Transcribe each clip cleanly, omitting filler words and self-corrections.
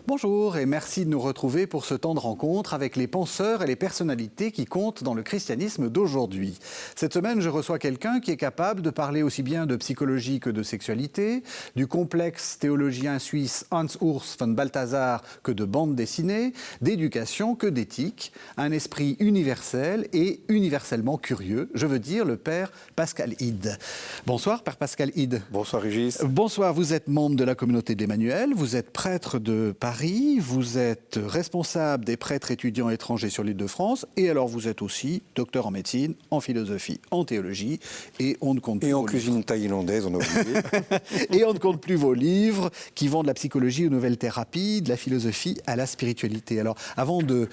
Bonjour et merci de nous retrouver pour ce temps de rencontre avec les penseurs et les personnalités qui comptent dans le christianisme d'aujourd'hui. Cette semaine, je reçois quelqu'un qui est capable de parler aussi bien de psychologie que de sexualité, du complexe théologien suisse Hans-Urs von Balthasar que de bande dessinée, d'éducation que d'éthique, un esprit universel et universellement curieux, je veux dire le Père Pascal Hide. Bonsoir Père Pascal Hide. Bonsoir Régis. Bonsoir, vous êtes membre de la communauté d'Emmanuel, vous êtes prêtre de Paris, vous êtes responsable des prêtres étudiants étrangers sur l'Île-de-France et alors vous êtes aussi docteur en médecine, en philosophie, en théologie et on ne compte plus. Et en cuisine thaïlandaise, on a oublié. Et on ne compte plus vos livres qui vont de la psychologie aux nouvelles thérapies, de la philosophie à la spiritualité. Alors avant de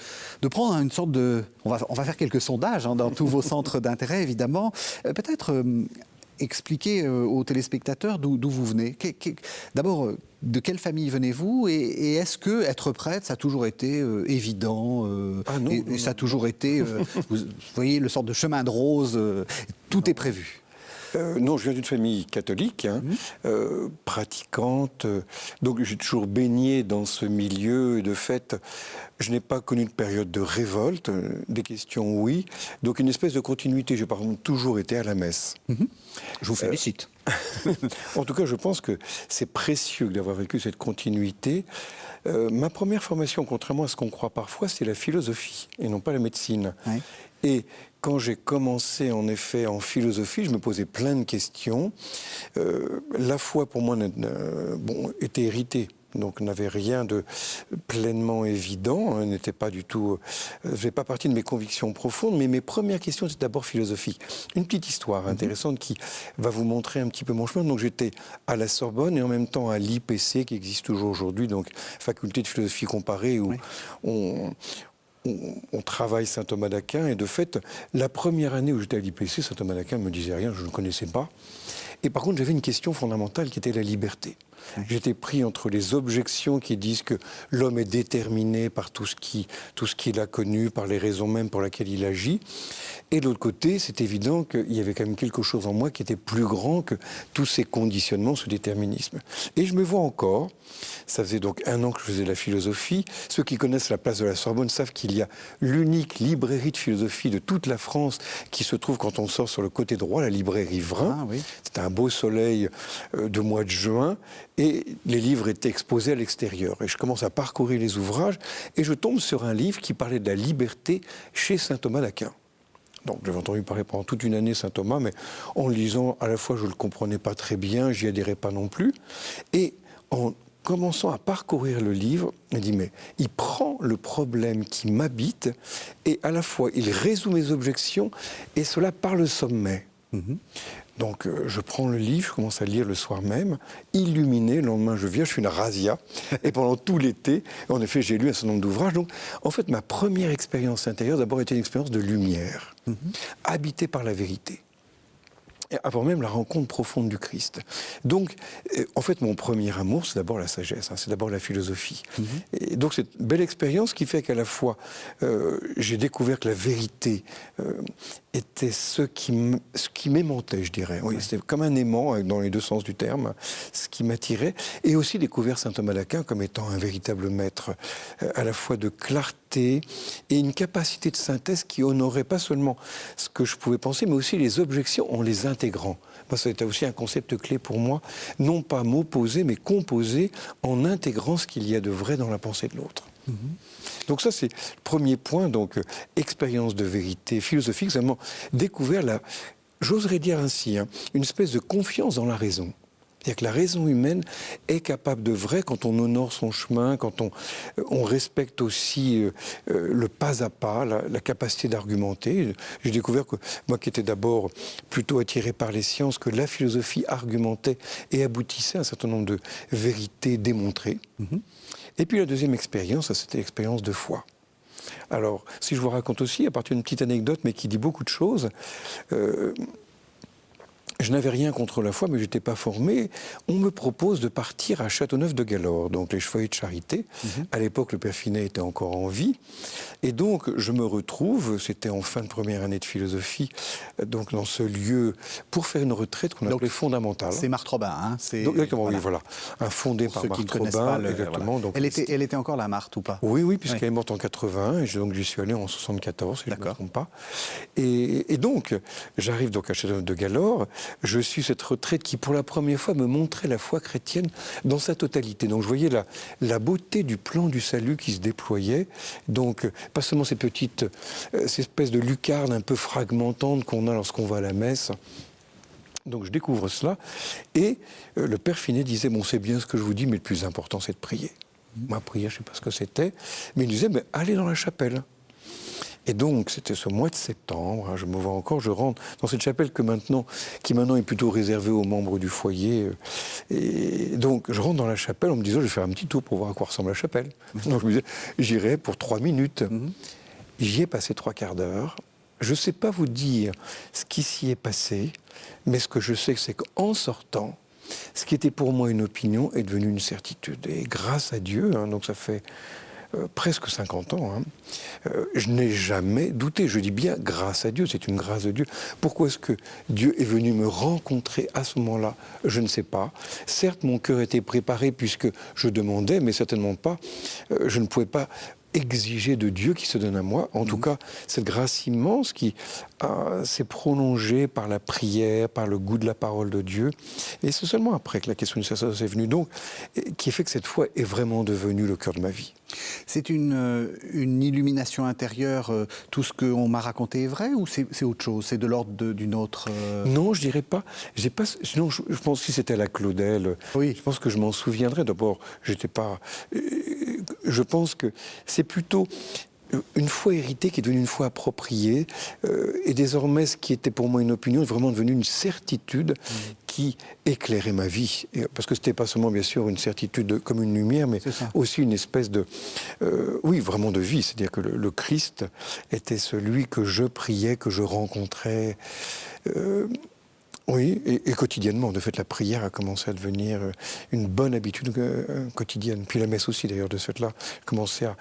prendre une sorte de... On va faire quelques sondages dans tous vos centres d'intérêt évidemment. Peut-être... expliquer aux téléspectateurs d'où vous venez. D'abord, de quelle famille venez-vous et est-ce que être prêtre, ça a toujours été évident et ça a toujours été, vous voyez, le sorte de chemin de rose, tout est prévu? Non, je viens d'une famille catholique, pratiquante, donc j'ai toujours baigné dans ce milieu et de fait, je n'ai pas connu de période de révolte, des questions oui, donc une espèce de continuité, j'ai par exemple toujours été à la messe. Je vous félicite. En tout cas, je pense que c'est précieux d'avoir vécu cette continuité. Ma première formation, contrairement à ce qu'on croit parfois, c'est la philosophie et non pas la médecine. Oui. Et quand j'ai commencé en effet en philosophie, je me posais plein de questions. La foi pour moi était héritée. Donc n'avait rien de pleinement évident, n'était pas du tout, faisait pas partie de mes convictions profondes, mais mes premières questions étaient d'abord philosophiques. Une petite histoire intéressante qui va vous montrer un petit peu mon chemin. Donc j'étais à la Sorbonne et en même temps à l'IPC qui existe toujours aujourd'hui, donc faculté de philosophie comparée où on travaille saint Thomas d'Aquin et de fait, la première année où j'étais à l'IPC, saint Thomas d'Aquin ne me disait rien, je ne connaissais pas. Et par contre, j'avais une question fondamentale qui était la liberté. J'étais pris entre les objections qui disent que l'homme est déterminé par tout ce qu'il a connu, par les raisons même pour lesquelles il agit. Et de l'autre côté, c'est évident qu'il y avait quand même quelque chose en moi qui était plus grand que tous ces conditionnements, ce déterminisme. Et je me vois encore, ça faisait donc 1 an que je faisais de la philosophie. Ceux qui connaissent la place de la Sorbonne savent qu'il y a l'unique librairie de philosophie de toute la France qui se trouve quand on sort sur le côté droit, la librairie Vrin. Ah, oui. C'était un beau soleil de mois de juin. Et les livres étaient exposés à l'extérieur. Et je commence à parcourir les ouvrages et je tombe sur un livre qui parlait de la liberté chez saint Thomas d'Aquin. Donc j'avais entendu parler pendant toute une année saint Thomas, mais en le lisant, à la fois je ne le comprenais pas très bien, j'y adhérais pas non plus. Et en commençant à parcourir le livre, il dit mais il prend le problème qui m'habite et à la fois il résout mes objections et cela par le sommet. Donc je prends le livre, je commence à le lire le soir même, illuminé, le lendemain je viens, je fais une razzia, et pendant tout l'été, en effet j'ai lu un certain nombre d'ouvrages, donc en fait ma première expérience intérieure d'abord était une expérience de lumière, habitée par la vérité. Et avant même la rencontre profonde du Christ. Donc, en fait, mon premier amour, c'est d'abord la sagesse, c'est d'abord la philosophie. Et donc, cette belle expérience qui fait qu'à la fois, j'ai découvert que la vérité était ce qui m'aimantait, je dirais. Oui, c'était comme un aimant, dans les deux sens du terme, ce qui m'attirait. Et aussi découvert saint Thomas d'Aquin comme étant un véritable maître, à la fois de clarté et une capacité de synthèse qui honorait pas seulement ce que je pouvais penser, mais aussi les objections en les intégrant. Moi, ça a été aussi un concept clé pour moi, non pas m'opposer, mais composer en intégrant ce qu'il y a de vrai dans la pensée de l'autre. Donc ça, c'est le premier point, donc expérience de vérité philosophique, c'est vraiment découvert, j'oserais dire ainsi, une espèce de confiance dans la raison. C'est-à-dire que la raison humaine est capable de vrai quand on honore son chemin, quand on respecte aussi le pas à pas, la capacité d'argumenter. J'ai découvert que, moi qui étais d'abord plutôt attiré par les sciences, que la philosophie argumentait et aboutissait à un certain nombre de vérités démontrées. Et puis la deuxième expérience, c'était l'expérience de foi. Alors, si je vous raconte aussi, à partir d'une petite anecdote, mais qui dit beaucoup de choses, je n'avais rien contre la foi, mais je n'étais pas formé. On me propose de partir à Châteauneuf-de-Galore, donc les Chevaliers de Charité. À l'époque, le père Finet était encore en vie. Et donc, je me retrouve, c'était en fin de première année de philosophie, donc dans ce lieu, pour faire une retraite qu'on appelait fondamentale. C'est Marthe Robin, hein, donc, exactement, oui, voilà. Fondé par Marthe Robin, exactement. Donc, elle était encore là, Marthe, ou pas? Oui, puisqu'elle est morte en 81, et donc j'y suis allé en 74, si je ne me trompe pas. Et donc, j'arrive donc à Châteauneuf-de-Galore, je suis cette retraite qui, pour la première fois, me montrait la foi chrétienne dans sa totalité. Donc, je voyais la beauté du plan du salut qui se déployait. Donc, pas seulement ces espèces de lucarnes un peu fragmentantes qu'on a lorsqu'on va à la messe. Donc je découvre cela, et le père Finet disait, bon, c'est bien ce que je vous dis, mais le plus important, c'est de prier. Ma prière, je ne sais pas ce que c'était, mais il disait, allez dans la chapelle. Et donc, c'était ce mois de septembre, je me vois encore, je rentre dans cette chapelle qui maintenant est plutôt réservée aux membres du foyer. Et donc, je rentre dans la chapelle en me disant, je vais faire un petit tour pour voir à quoi ressemble la chapelle. Donc, je me disais, j'irai pour 3 minutes. J'y ai passé 3 quarts d'heure. Je ne sais pas vous dire ce qui s'y est passé, mais ce que je sais, c'est qu'en sortant, ce qui était pour moi une opinion est devenu une certitude. Et grâce à Dieu, donc ça fait presque 50 ans, je n'ai jamais douté. Je dis bien grâce à Dieu, c'est une grâce de Dieu. Pourquoi est-ce que Dieu est venu me rencontrer à ce moment-là? Je ne sais pas. Certes, mon cœur était préparé puisque je demandais, mais certainement pas. Je ne pouvais pas exiger de Dieu qui se donne à moi. En tout cas, cette grâce immense qui s'est prolongée par la prière, par le goût de la parole de Dieu. Et c'est seulement après que la question du sacerdoce est venue, donc, qui fait que cette foi est vraiment devenue le cœur de ma vie. C'est une illumination intérieure, tout ce qu'on m'a raconté est vrai, ou c'est autre chose? C'est de l'ordre d'une autre... Non, je dirais pas. Sinon, je pense que si c'était à la Claudel, oui. Je pense que je m'en souviendrais. D'abord, j'étais pas... Je pense que c'est plutôt une foi héritée qui est devenue une foi appropriée. Et désormais, ce qui était pour moi une opinion est vraiment devenu une certitude qui éclairait ma vie. Parce que ce n'était pas seulement, bien sûr, une certitude comme une lumière, mais aussi une espèce de... oui, vraiment de vie. C'est-à-dire que le Christ était celui que je priais, que je rencontrais... Oui, et quotidiennement. De fait, la prière a commencé à devenir une bonne habitude quotidienne. Puis la messe aussi, d'ailleurs, de ce fait-là. J'ai commencé à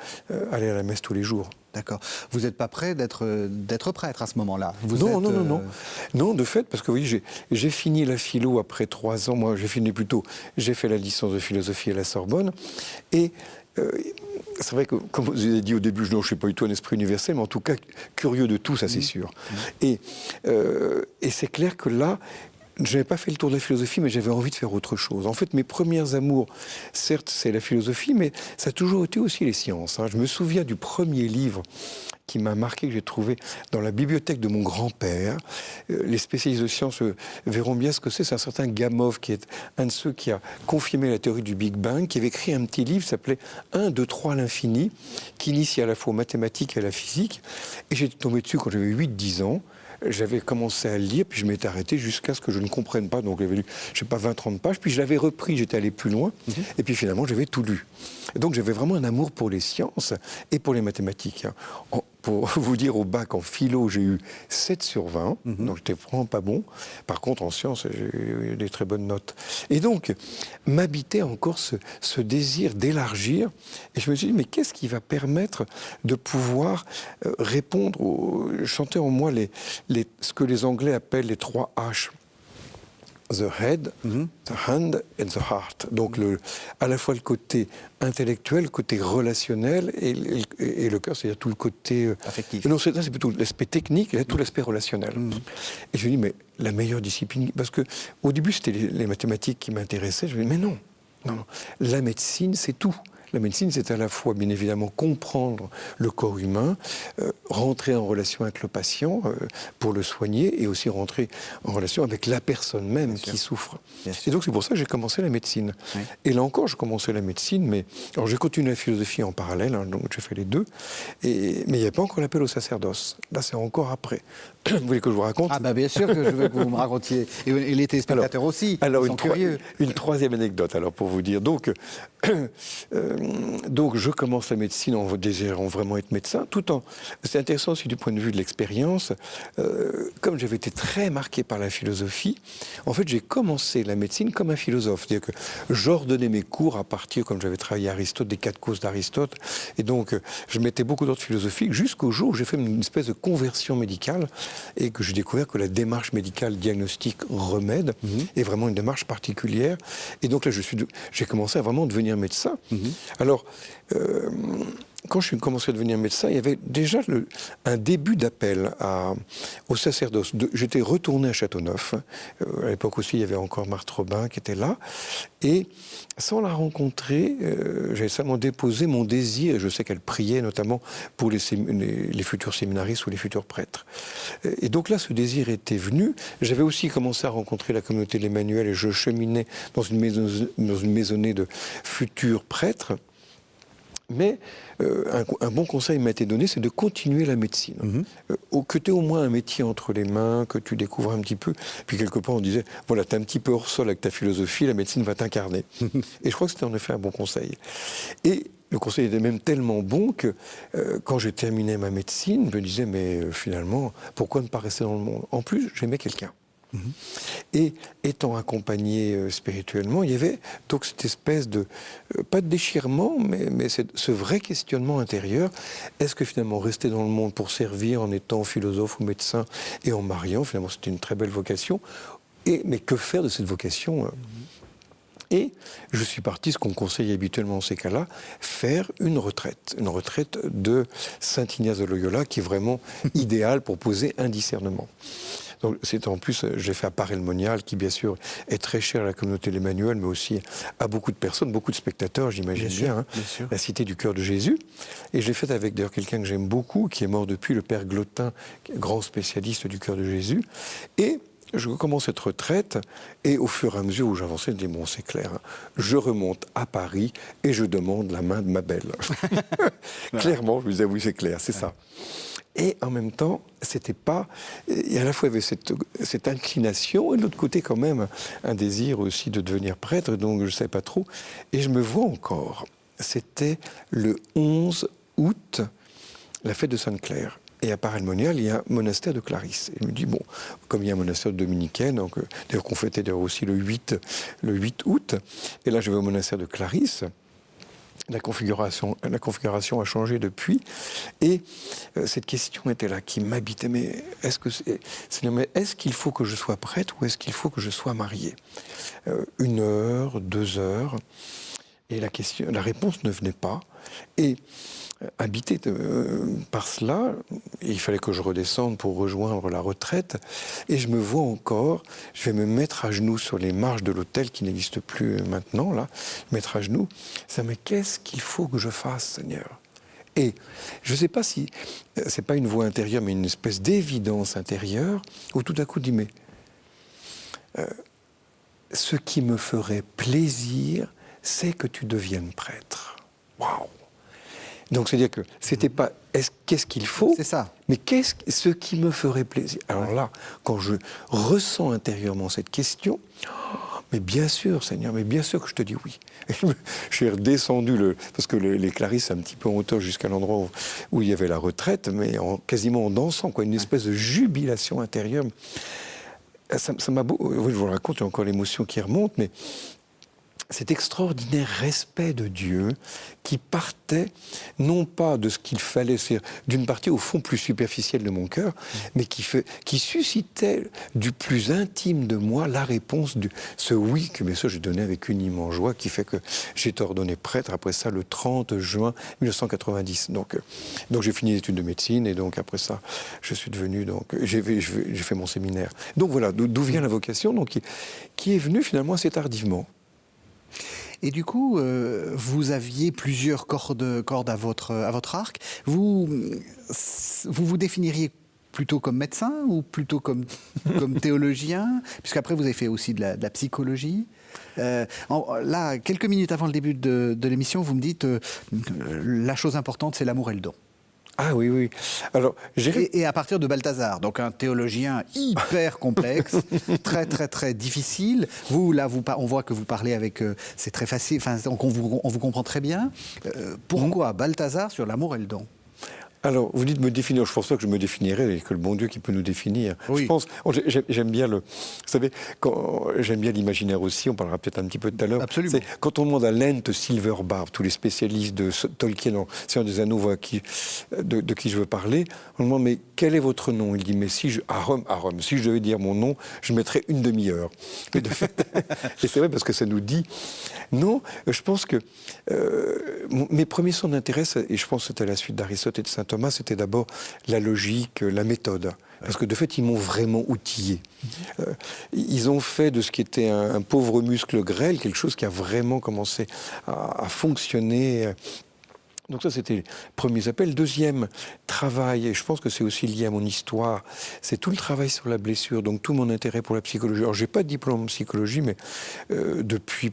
aller à la messe tous les jours. D'accord. Vous n'êtes pas prêt d'être prêtre à ce moment-là? Non. Non, de fait, parce que oui, j'ai fini la philo après 3 ans. Moi, j'ai fait la licence de philosophie à la Sorbonne. Et... c'est vrai que, comme vous avez dit au début, je ne suis pas du tout un esprit universel, mais en tout cas, curieux de tout, ça c'est sûr. Et c'est clair que là, je n'avais pas fait le tour de la philosophie, mais j'avais envie de faire autre chose. En fait, mes premiers amours, certes, c'est la philosophie, mais ça a toujours été aussi les sciences. Je me souviens du premier livre qui m'a marqué, que j'ai trouvé dans la bibliothèque de mon grand-père. Les spécialistes de sciences verront bien ce que c'est. C'est un certain Gamow, qui est un de ceux qui a confirmé la théorie du Big Bang, qui avait écrit un petit livre qui s'appelait 1, 2, 3 à l'infini, qui initie à la fois aux mathématiques et à la physique. Et j'étais tombé dessus quand j'avais 8-10 ans. J'avais commencé à le lire, puis je m'étais arrêté jusqu'à ce que je ne comprenne pas. Donc j'avais lu, je ne sais pas, 20-30 pages, puis je l'avais repris, j'étais allé plus loin, et puis finalement j'avais tout lu. Et donc j'avais vraiment un amour pour les sciences et pour les mathématiques. Pour vous dire, au bac en philo, j'ai eu 7 sur 20, donc j'étais vraiment pas bon. Par contre, en sciences, j'ai eu des très bonnes notes. Et donc, m'habitait encore ce désir d'élargir. Et je me suis dit, mais qu'est-ce qui va permettre de pouvoir répondre chanter en moi ce que les Anglais appellent les 3 H. The head, the hand and the heart. Donc à la fois le côté intellectuel, le côté relationnel et le cœur, c'est-à-dire tout le côté... affectif. Non, c'est plutôt l'aspect technique et tout l'aspect relationnel. Et je me dis, mais la meilleure discipline... Parce qu'au début, c'était les mathématiques qui m'intéressaient. Je me dis, mais non. La médecine, c'est tout. La médecine, c'est à la fois, bien évidemment, comprendre le corps humain, rentrer en relation avec le patient pour le soigner, et aussi rentrer en relation avec la personne même qui souffre. Et donc, c'est pour ça que j'ai commencé la médecine. Oui. Et là encore, je commençais la médecine, mais... Alors, j'ai continué la philosophie en parallèle, donc j'ai fait les deux, mais il n'y a pas encore l'appel au sacerdoce. Là, c'est encore après. Vous voulez que je vous raconte? Ah, bien sûr que je veux que vous me racontiez. Et les téléspectateurs aussi, alors ils sont curieux. Une troisième anecdote, alors, pour vous dire. Donc... donc je commence la médecine en désirant vraiment être médecin, tout en... C'est intéressant aussi du point de vue de l'expérience. Comme j'avais été très marqué par la philosophie, en fait j'ai commencé la médecine comme un philosophe. C'est-à-dire que j'ordonnais mes cours à partir, comme j'avais travaillé à Aristote, des 4 causes d'Aristote. Et donc je mettais beaucoup d'ordre philosophique jusqu'au jour où j'ai fait une espèce de conversion médicale et que j'ai découvert que la démarche médicale diagnostic remède est vraiment une démarche particulière. Et donc là j'ai commencé à vraiment devenir médecin. Alors, quand je suis commencé à devenir médecin, il y avait déjà un début d'appel au sacerdoce. J'étais retourné à Châteauneuf. À l'époque aussi, il y avait encore Marthe Robin qui était là. Et sans la rencontrer, j'avais seulement déposé mon désir. Et je sais qu'elle priait notamment pour les futurs séminaristes ou les futurs prêtres. Et donc là, ce désir était venu. J'avais aussi commencé à rencontrer la communauté de l'Emmanuel et je cheminais dans une maisonnée de futurs prêtres. Mais un bon conseil m'a été donné, c'est de continuer la médecine. Que tu aies au moins un métier entre les mains, que tu découvres un petit peu. Puis quelque part, on disait, voilà, tu es un petit peu hors sol avec ta philosophie, la médecine va t'incarner. Et je crois que c'était en effet un bon conseil. Et le conseil était même tellement bon que quand j'ai terminé ma médecine, je me disais, mais finalement, pourquoi ne pas rester dans le monde? En plus, j'aimais quelqu'un. Et étant accompagné spirituellement, il y avait donc cette espèce de, pas de déchirement, mais ce vrai questionnement intérieur. Est-ce que finalement rester dans le monde pour servir en étant philosophe ou médecin et en mariant, finalement c'était une très belle vocation, mais que faire de cette vocation Et je suis parti, ce qu'on conseille habituellement dans ces cas-là, faire une retraite de Saint Ignace de Loyola, qui est vraiment idéale pour poser un discernement. Donc, c'est en plus, j'ai fait à Paray-le-Monial, qui bien sûr est très cher à la communauté de l'Emmanuel, mais aussi à beaucoup de personnes, beaucoup de spectateurs, j'imagine bien, la Cité du Cœur de Jésus. Et je l'ai fait avec d'ailleurs quelqu'un que j'aime beaucoup, qui est mort depuis, le Père Glotin, grand spécialiste du Cœur de Jésus. Et je commence cette retraite, et au fur et à mesure où j'avançais, je dis, bon, c'est clair, je remonte à Paris et je demande la main de ma belle. Clairement, je lui disais, oui, c'est clair, c'est ça. Et en même temps, c'était pas... Et à la fois, il y avait cette inclination, et de l'autre côté, quand même, un désir aussi de devenir prêtre, donc je ne savais pas trop. Et je me vois encore. C'était le 11 août, la fête de Sainte-Claire. Et à Paray-le-Monial, il y a un monastère de Clarisse. Et je me dis, bon, comme il y a un monastère dominicain, donc, d'ailleurs qu'on fêtait d'ailleurs aussi le 8 août, et là je vais au monastère de Clarisse. La configuration a changé depuis. Et cette question était là, qui m'habitait. Mais est-ce qu'il faut que je sois prêtre ou est-ce qu'il faut que je sois marié 1 heure, 2 heures. Et la réponse ne venait pas. Et habité par cela, il fallait que je redescende pour rejoindre la retraite. Et je me vois encore, je vais me mettre à genoux sur les marches de l'autel qui n'existe plus maintenant, là, mettre à genoux. Ça, mais qu'est-ce qu'il faut que je fasse, Seigneur? Et je ne sais pas si c'est pas une voix intérieure, mais une espèce d'évidence intérieure, où tout à coup, je dis, mais ce qui me ferait plaisir, c'est que tu deviennes prêtre. Waouh! Donc, c'est-à-dire que c'était pas qu'est-ce qu'il faut, c'est ça. Mais ce qui me ferait plaisir. Alors là, quand je ressens intérieurement cette question, mais bien sûr, Seigneur, mais bien sûr que je te dis oui. Et je suis redescendu, parce que les Clarisses, un petit peu en hauteur jusqu'à l'endroit où il y avait la retraite, mais quasiment en dansant, quoi, une espèce de jubilation intérieure. Ça m'a beau. Oui, je vous le raconte, il y a encore l'émotion qui remonte, mais cet extraordinaire respect de Dieu qui partait non pas de ce qu'il fallait, c'est d'une partie au fond plus superficielle de mon cœur, mais qui suscitait du plus intime de moi la réponse de ce oui que bien sûr j'ai donné avec une immense joie, qui fait que j'ai été ordonné prêtre après ça le 30 juin 1990. Donc j'ai fini les études de médecine et donc après ça je suis devenu, donc j'ai fait mon séminaire. Donc voilà d'où vient la vocation, donc qui est venue finalement assez tardivement. Et du coup, vous aviez plusieurs cordes à votre arc. Vous définiriez plutôt comme médecin ou plutôt comme théologien, puisqu'après vous avez fait aussi de la psychologie. Là, quelques minutes avant le début de l'émission, vous me dites la chose importante, c'est l'amour et le don. Ah oui, oui. Alors, et à partir de Balthazar, donc un théologien hyper complexe, très très très difficile. Vous, là, on voit que vous parlez avec... c'est très facile, on vous comprend très bien. Pourquoi Balthazar sur l'amour et le don? Alors, vous dites me définir, je pense pas que je me définirais, et que le bon Dieu qui peut nous définir. Oui. Je pense, j'aime bien vous savez, j'aime bien l'imaginaire aussi, on parlera peut-être un petit peu tout à l'heure. Absolument. Quand on demande à Lent Silverbarb, tous les spécialistes de Tolkien, Seigneur des Anneaux, de qui je veux parler, on demande, mais quel est votre nom? Il dit, mais à Rome, si je devais dire mon nom, je mettrais une demi-heure. Et de fait, et c'est vrai parce que ça nous dit, non, je pense que mes premiers sons d'intérêt, et je pense que c'était à la suite d'Aristote et de saint Thomas, c'était d'abord la logique, la méthode. Parce que de fait, ils m'ont vraiment outillé. Ils ont fait de ce qui était un pauvre muscle grêle quelque chose qui a vraiment commencé à fonctionner. Donc ça, c'était le premier appel. Deuxième travail, et je pense que c'est aussi lié à mon histoire, c'est tout le travail sur la blessure, donc tout mon intérêt pour la psychologie. Alors, j'ai pas de diplôme en psychologie, mais depuis,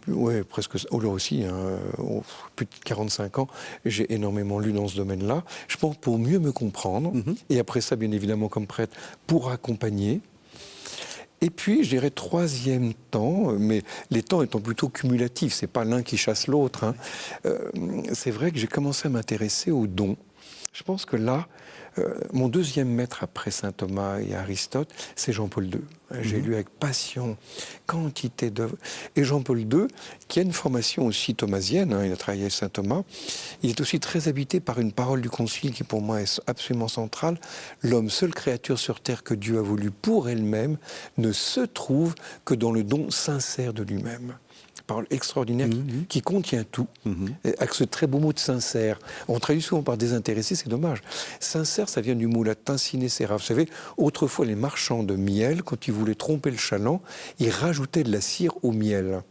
presque, là aussi, plus de 45 ans, j'ai énormément lu dans ce domaine-là. Je pense pour mieux me comprendre, et après ça, bien évidemment, comme prêtre, pour accompagner. Et puis, je dirais troisième temps, mais les temps étant plutôt cumulatifs, c'est pas l'un qui chasse l'autre. C'est vrai que j'ai commencé à m'intéresser aux dons. Je pense que là, mon deuxième maître après saint Thomas et Aristote, c'est Jean-Paul II. J'ai lu avec passion quantité d'œuvres. Et Jean-Paul II, qui a une formation aussi thomasienne, il a travaillé avec saint Thomas, il est aussi très habité par une parole du Concile qui pour moi est absolument centrale. L'homme, seule créature sur terre que Dieu a voulu pour elle-même, ne se trouve que dans le don sincère de lui-même. Parole extraordinaire qui contient tout, avec ce très beau mot de sincère. On traduit souvent par désintéressé, c'est dommage. Sincère, ça vient du mot latin sinecera. Vous savez, autrefois, les marchands de miel, quand ils voulaient tromper le chaland, ils rajoutaient de la cire au miel.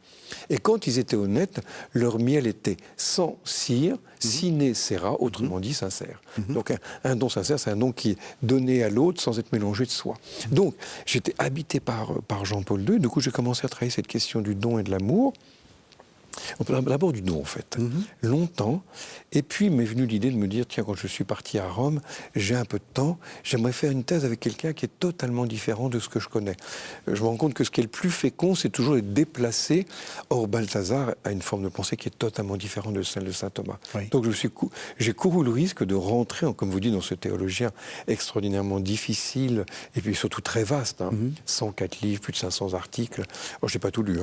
Et quand ils étaient honnêtes, leur miel était sans cire, sinecera, autrement dit sincère. Donc un don sincère, c'est un don qui est donné à l'autre sans être mélangé de soi. Donc j'étais habité par Jean-Paul II, du coup j'ai commencé à travailler cette question du don et de l'amour. D'abord du don en fait, longtemps, et puis m'est venue l'idée de me dire, tiens, quand je suis parti à Rome, j'ai un peu de temps, j'aimerais faire une thèse avec quelqu'un qui est totalement différent de ce que je connais. Je me rends compte que ce qui est le plus fécond, c'est toujours de déplacer. Or, Balthazar a une forme de pensée qui est totalement différente de celle de saint Thomas. Oui. Donc j'ai couru le risque de rentrer, comme vous dites, dans ce théologien extraordinairement difficile, et puis surtout très vaste, 104 livres, plus de 500 articles. Alors, je n'ai pas tout lu,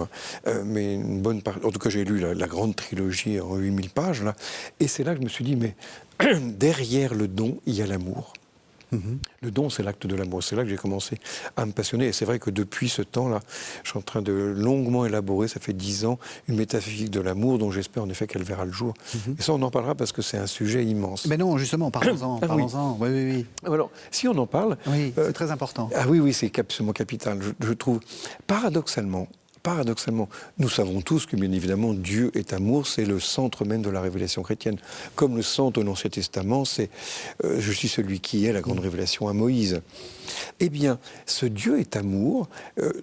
mais une bonne partie, en tout cas j'ai lu la grande trilogie en 8000 pages, là, et c'est là que je me suis dit, mais derrière le don, il y a l'amour. Le don, c'est l'acte de l'amour. C'est là que j'ai commencé à me passionner. Et c'est vrai que depuis ce temps-là, je suis en train de longuement élaborer, ça fait 10 ans, une métaphysique de l'amour dont j'espère en effet qu'elle verra le jour. Et ça, on en parlera parce que c'est un sujet immense. Mais non, justement, parlons-en. Oui. Alors, si on en parle... Oui, c'est très important. Ah oui, c'est absolument capital. Je trouve, paradoxalement, nous savons tous que, bien évidemment, Dieu est amour, c'est le centre même de la révélation chrétienne. Comme le centre de l'Ancien Testament, c'est « Je suis celui qui est », la grande révélation à Moïse. Eh bien, ce Dieu est amour,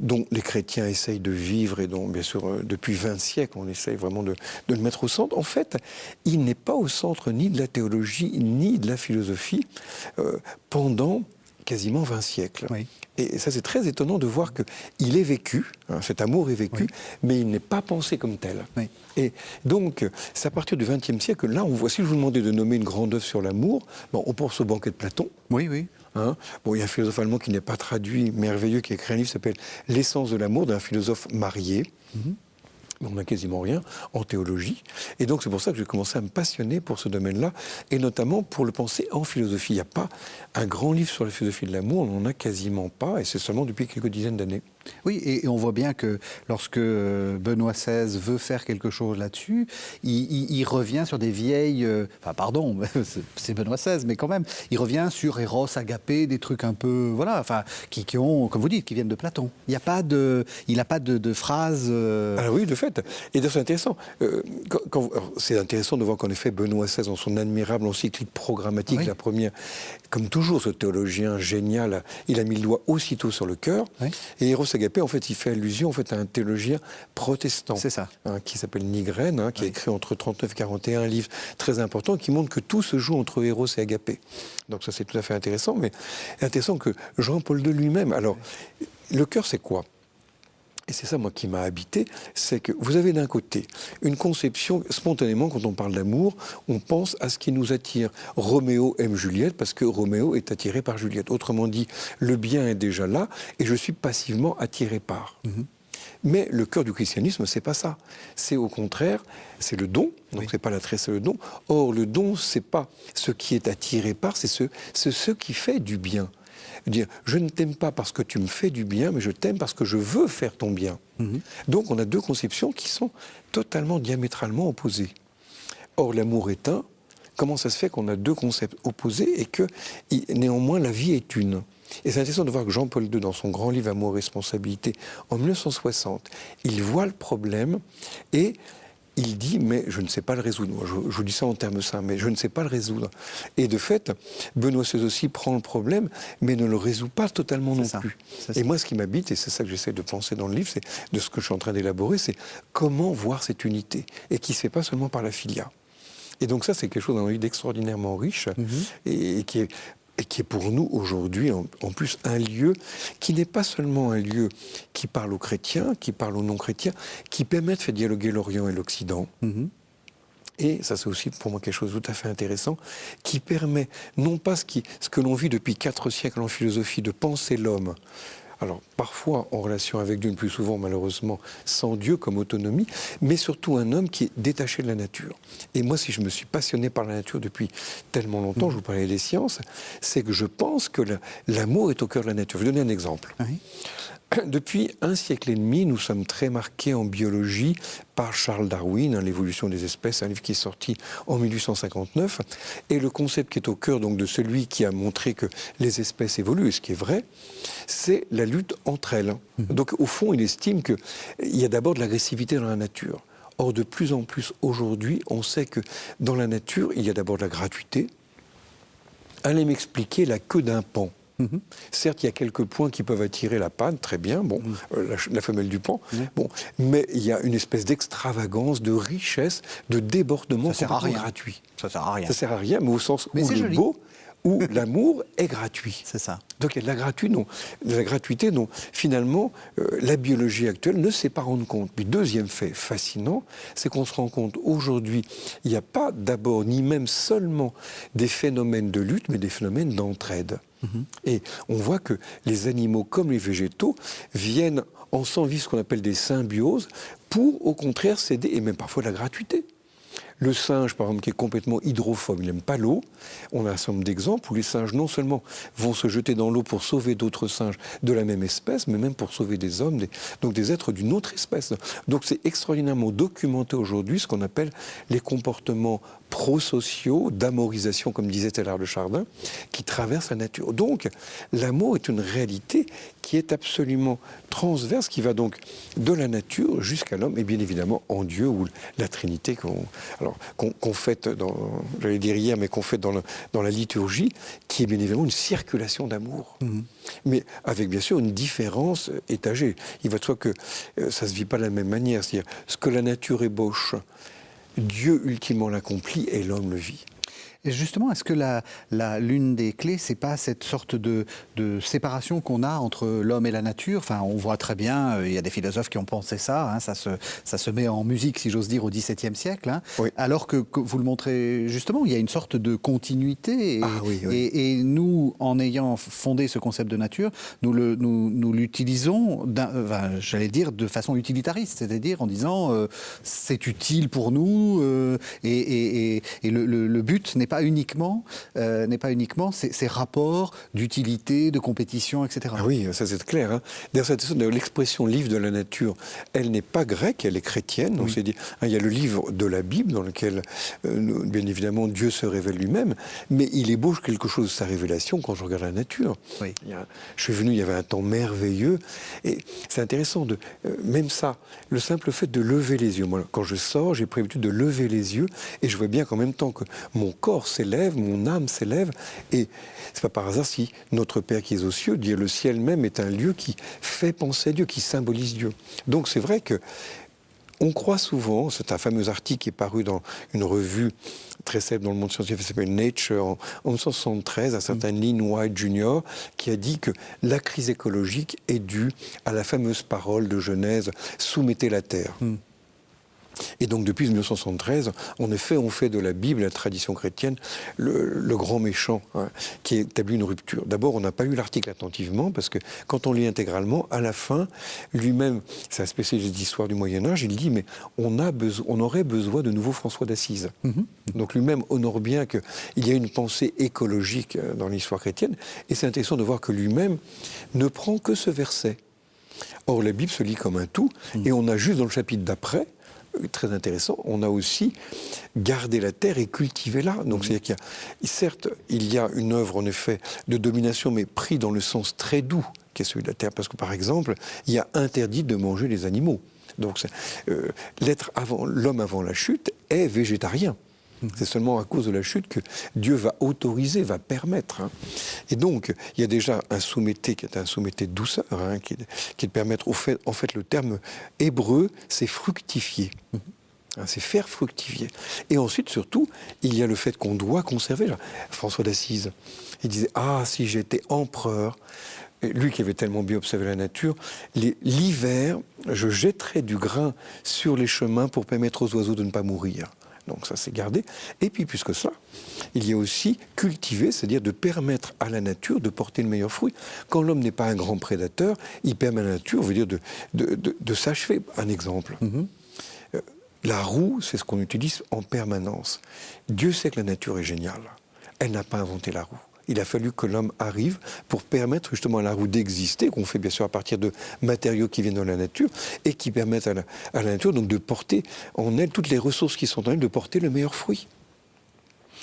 dont les chrétiens essayent de vivre, et dont, bien sûr, depuis 20 siècles, on essaye vraiment de le mettre au centre. En fait, il n'est pas au centre ni de la théologie, ni de la philosophie, pendant quasiment 20 siècles. Oui. Et ça, c'est très étonnant de voir qu'il est vécu, cet amour est vécu, mais il n'est pas pensé comme tel. Oui. Et donc, c'est à partir du XXe siècle que là, on voit, si je vous demandais de nommer une grande œuvre sur l'amour, on pense au Banquet de Platon. Oui. Il y a un philosophe allemand qui n'est pas traduit, merveilleux, qui a écrit un livre qui s'appelle « L'essence de l'amour » d'un philosophe marié. On n'a quasiment rien en théologie. Et donc, c'est pour ça que j'ai commencé à me passionner pour ce domaine-là, et notamment pour le penser en philosophie. Il n'y a pas un grand livre sur la philosophie de l'amour, on n'en a quasiment pas, et c'est seulement depuis quelques dizaines d'années. Oui, et on voit bien que lorsque Benoît XVI veut faire quelque chose là-dessus, il revient sur des vieilles... c'est Benoît XVI, mais quand même, il revient sur Eros, Agapé, des trucs un peu... qui ont, comme vous dites, qui viennent de Platon. Il n'a pas de phrase... Ah oui, de fait. Et c'est intéressant. C'est intéressant de voir qu'en effet, Benoît XVI, dans son admirable encyclique programmatique, la première, comme toujours, ce théologien génial, il a mis le doigt aussitôt sur le cœur. Et Eros agapé, en fait, il fait allusion en fait, à un théologien protestant. C'est ça. Qui s'appelle Nygren, qui a écrit entre 39 et 41 un livre très important qui montre que tout se joue entre Eros et agapé. Donc ça, c'est tout à fait intéressant, mais intéressant que Jean-Paul II lui-même... Alors, le cœur, c'est quoi ? Et c'est ça, moi, qui m'a habité, c'est que vous avez d'un côté une conception, spontanément, quand on parle d'amour, on pense à ce qui nous attire. Roméo aime Juliette parce que Roméo est attiré par Juliette. Autrement dit, le bien est déjà là et je suis passivement attiré par. Mais le cœur du christianisme, c'est pas ça. C'est au contraire, c'est le don. Donc c'est pas l'attrait, c'est le don. Or, le don, c'est pas ce qui est attiré par, c'est ce qui fait du bien. Dire, je ne t'aime pas parce que tu me fais du bien, mais je t'aime parce que je veux faire ton bien. Donc on a deux conceptions qui sont totalement diamétralement opposées. Or l'amour est un. Comment ça se fait qu'on a deux concepts opposés et que néanmoins la vie est une ? Et c'est intéressant de voir que Jean-Paul II, dans son grand livre Amour et responsabilité, en 1960, il voit le problème et il dit, mais je ne sais pas le résoudre. Moi, je vous dis ça en termes simples, mais je ne sais pas le résoudre. Et de fait, Benoît XVI aussi prend le problème, mais ne le résout pas totalement non plus. Et moi, ce qui m'habite, et c'est ça que j'essaie de penser dans le livre, c'est de ce que je suis en train d'élaborer, c'est comment voir cette unité, et qui ne se fait pas seulement par la filia. Et donc ça, c'est quelque chose, dans ma vie, d'extraordinairement riche, et qui est pour nous aujourd'hui, en plus, un lieu qui n'est pas seulement un lieu qui parle aux chrétiens, qui parle aux non-chrétiens, qui permet de faire dialoguer l'Orient et l'Occident. Et ça, c'est aussi pour moi quelque chose de tout à fait intéressant, qui permet, non pas ce que l'on vit depuis 4 siècles en philosophie, de penser l'homme, alors parfois en relation avec Dieu, le plus souvent malheureusement sans Dieu comme autonomie, mais surtout un homme qui est détaché de la nature. Et moi, si je me suis passionné par la nature depuis tellement longtemps, je vous parlais des sciences, c'est que je pense que l'amour est au cœur de la nature. Je vais vous donner un exemple. Oui. Depuis 1 siècle et demi, nous sommes très marqués en biologie par Charles Darwin, L'évolution des espèces, un livre qui est sorti en 1859. Et le concept qui est au cœur donc, de celui qui a montré que les espèces évoluent, et ce qui est vrai, c'est la lutte entre elles. Donc au fond, il estime qu'il y a d'abord de l'agressivité dans la nature. Or, de plus en plus aujourd'hui, on sait que dans la nature, il y a d'abord de la gratuité. Allez m'expliquer la queue d'un paon. Certes, il y a quelques points qui peuvent attirer la panne, très bien, bon, la femelle du paon, bon, mais il y a une espèce d'extravagance, de richesse, de débordement gratuit. Ça sert à rien. Ça sert à rien, mais au sens où le beau, où l'amour est gratuit. C'est ça. Donc il y a de la gratuité dont finalement la biologie actuelle ne sait pas rendre compte. Puis deuxième fait fascinant, c'est qu'on se rend compte aujourd'hui, il n'y a pas d'abord ni même seulement des phénomènes de lutte, mais des phénomènes d'entraide. Et on voit que les animaux comme les végétaux viennent ensemble vivre ce qu'on appelle des symbioses pour au contraire céder, et même parfois la gratuité. Le singe, par exemple, qui est complètement hydrophobe, il n'aime pas l'eau. On a un certain nombre d'exemples où les singes, non seulement vont se jeter dans l'eau pour sauver d'autres singes de la même espèce, mais même pour sauver des hommes, donc des êtres d'une autre espèce. Donc c'est extraordinairement documenté aujourd'hui, ce qu'on appelle les comportements prosociaux, d'amorisation, comme disait Teilhard de Chardin, qui traversent la nature. Donc l'amour est une réalité qui est absolument transverse, qui va donc de la nature jusqu'à l'homme, et bien évidemment en Dieu, ou la Trinité qu'on fête, j'allais dire hier, mais qu'on fête dans la liturgie, qui est bien évidemment une circulation d'amour. Mais avec bien sûr une différence étagée. Il va de soi que ça ne se vit pas de la même manière. C'est-à-dire, ce que la nature ébauche, Dieu ultimement l'accomplit et l'homme le vit. Et justement, est-ce que l'une des clés, c'est pas cette sorte de séparation qu'on a entre l'homme et la nature ? Enfin, on voit très bien, il y a des philosophes qui ont pensé ça, hein, ça se met en musique, si j'ose dire, au XVIIe siècle, hein, oui. Alors que vous le montrez justement, il y a une sorte de continuité. Et nous, en ayant fondé ce concept de nature, nous l'utilisons, j'allais dire, de façon utilitariste, c'est-à-dire en disant c'est utile pour nous, et le but n'est pas uniquement ces rapports d'utilité, de compétition, etc. Ah oui, ça c'est clair. Hein. D'ailleurs, l'expression livre de la nature, elle n'est pas grecque, elle est chrétienne. Donc, il y a le livre de la Bible dans lequel, bien évidemment, Dieu se révèle lui-même, mais il ébauche quelque chose de sa révélation quand je regarde la nature. Oui. Je suis venu, il y avait un temps merveilleux, et c'est intéressant, même ça, le simple fait de lever les yeux. Moi, quand je sors, j'ai pris l'habitude de lever les yeux, et je vois bien qu'en même temps que mon corps corps s'élève, mon âme s'élève. Et c'est pas par hasard si notre Père qui est aux cieux, dit le ciel même est un lieu qui fait penser à Dieu, qui symbolise Dieu. Donc c'est vrai que on croit souvent, c'est un fameux article qui est paru dans une revue très célèbre dans le monde scientifique, qui s'appelle Nature, en 1973, un certain Lynn White Jr., qui a dit que la crise écologique est due à la fameuse parole de Genèse « Soumettez la terre ». Et donc depuis 1973, en effet, on fait de la Bible, la tradition chrétienne, le grand méchant, hein, qui établit une rupture. D'abord, on n'a pas lu l'article attentivement, parce que quand on lit intégralement, à la fin, lui-même, c'est un spécialiste d'histoire du Moyen-Âge, il dit, mais on aurait besoin de nouveau François d'Assise. Donc lui-même honore bien qu'il y a une pensée écologique dans l'histoire chrétienne, et c'est intéressant de voir que lui-même ne prend que ce verset. Or, la Bible se lit comme un tout, et on a juste dans le chapitre d'après, très intéressant, on a aussi gardé la terre et cultivé-la. Donc c'est-à-dire qu'il y a, certes, il y a une œuvre en effet de domination, mais pris dans le sens très doux qu'est celui de la terre. Parce que par exemple, il y a interdit de manger les animaux. Donc l'homme avant la chute est végétarien. C'est seulement à cause de la chute que Dieu va autoriser, va permettre. Hein. Et donc, il y a déjà un soumetté qui est un soumetté de douceur, hein, qui est de permettre, en fait, le terme hébreu, c'est fructifier. Hein, c'est faire fructifier. Et ensuite, surtout, il y a le fait qu'on doit conserver. Là, François d'Assise, il disait « Ah, si j'étais empereur !» Lui qui avait tellement bien observé la nature, l'hiver, je jetterais du grain sur les chemins pour permettre aux oiseaux de ne pas mourir. Donc ça, c'est gardé. Et puis, plus que ça, il y a aussi cultiver, c'est-à-dire de permettre à la nature de porter le meilleur fruit. Quand l'homme n'est pas un grand prédateur, il permet à la nature, veut dire de s'achever. Un exemple. La roue, c'est ce qu'on utilise en permanence. Dieu sait que la nature est géniale. Elle n'a pas inventé la roue. Il a fallu que l'homme arrive pour permettre justement à la roue d'exister, qu'on fait bien sûr à partir de matériaux qui viennent de la nature, et qui permettent à la nature donc de porter en elle toutes les ressources qui sont en elle, de porter le meilleur fruit.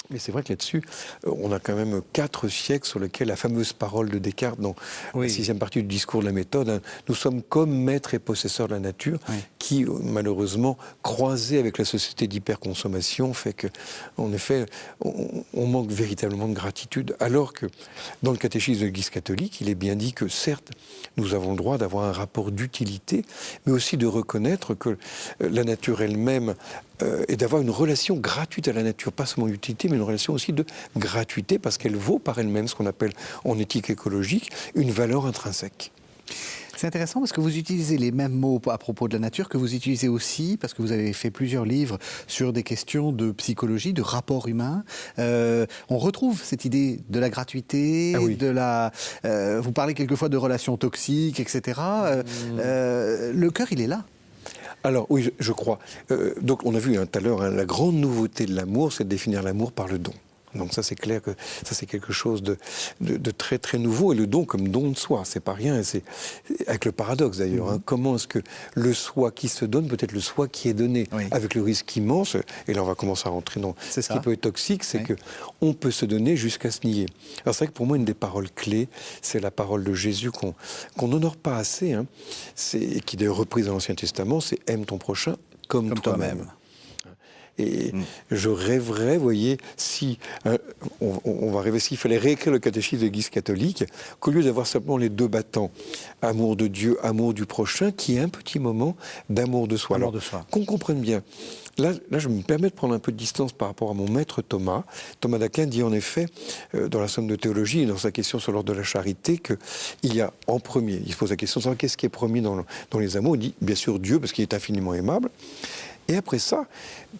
Mais c'est vrai que là-dessus, on a quand même 4 siècles sur lesquels la fameuse parole de Descartes dans la 6e partie du discours de la méthode, hein, nous sommes comme maîtres et possesseurs de la nature, qui malheureusement, croisés avec la société d'hyperconsommation, fait qu'en effet, on manque véritablement de gratitude. Alors que dans le catéchisme de l'Église catholique, il est bien dit que certes, nous avons le droit d'avoir un rapport d'utilité, mais aussi de reconnaître que la nature elle-même et d'avoir une relation gratuite à la nature, pas seulement d'utilité, mais une relation aussi de gratuité, parce qu'elle vaut par elle-même ce qu'on appelle en éthique écologique une valeur intrinsèque. C'est intéressant parce que vous utilisez les mêmes mots à propos de la nature que vous utilisez aussi, parce que vous avez fait plusieurs livres sur des questions de psychologie, de rapport humain. On retrouve cette idée de la gratuité, vous parlez quelquefois de relations toxiques, etc. Le cœur, il est là. Alors oui, je crois. Donc on a vu tout à l'heure, hein, la grande nouveauté de l'amour, c'est de définir l'amour par le don. Donc ça, c'est clair que ça, c'est quelque chose de très très nouveau. Et le don comme don de soi, c'est pas rien. Et c'est avec le paradoxe d'ailleurs. Hein, comment est-ce que le soi qui se donne peut être le soi qui est donné, avec le risque immense. Et là, on va commencer à rentrer dans ce qui peut être toxique, c'est que on peut se donner jusqu'à se nier. Alors c'est vrai que pour moi, une des paroles clés, c'est la parole de Jésus qu'on n'honore pas assez, hein, qui est d'ailleurs reprise dans l'Ancien Testament, c'est « aime ton prochain comme toi-même ». Et je rêverais, vous voyez, si on va rêver s'il fallait réécrire le catéchisme de l'Église catholique, qu'au lieu d'avoir simplement les 2 battants, amour de Dieu, amour du prochain, qu'il y ait un petit moment d'amour de soi. Alors, qu'on comprenne bien. Là, je me permets de prendre un peu de distance par rapport à mon maître Thomas. Thomas d'Aquin dit en effet, dans la Somme de théologie et dans sa question sur l'ordre de la charité, qu'il y a en premier, il se pose la question de savoir qu'est-ce qui est premier dans les amours. Il dit bien sûr Dieu, parce qu'il est infiniment aimable. Et après ça,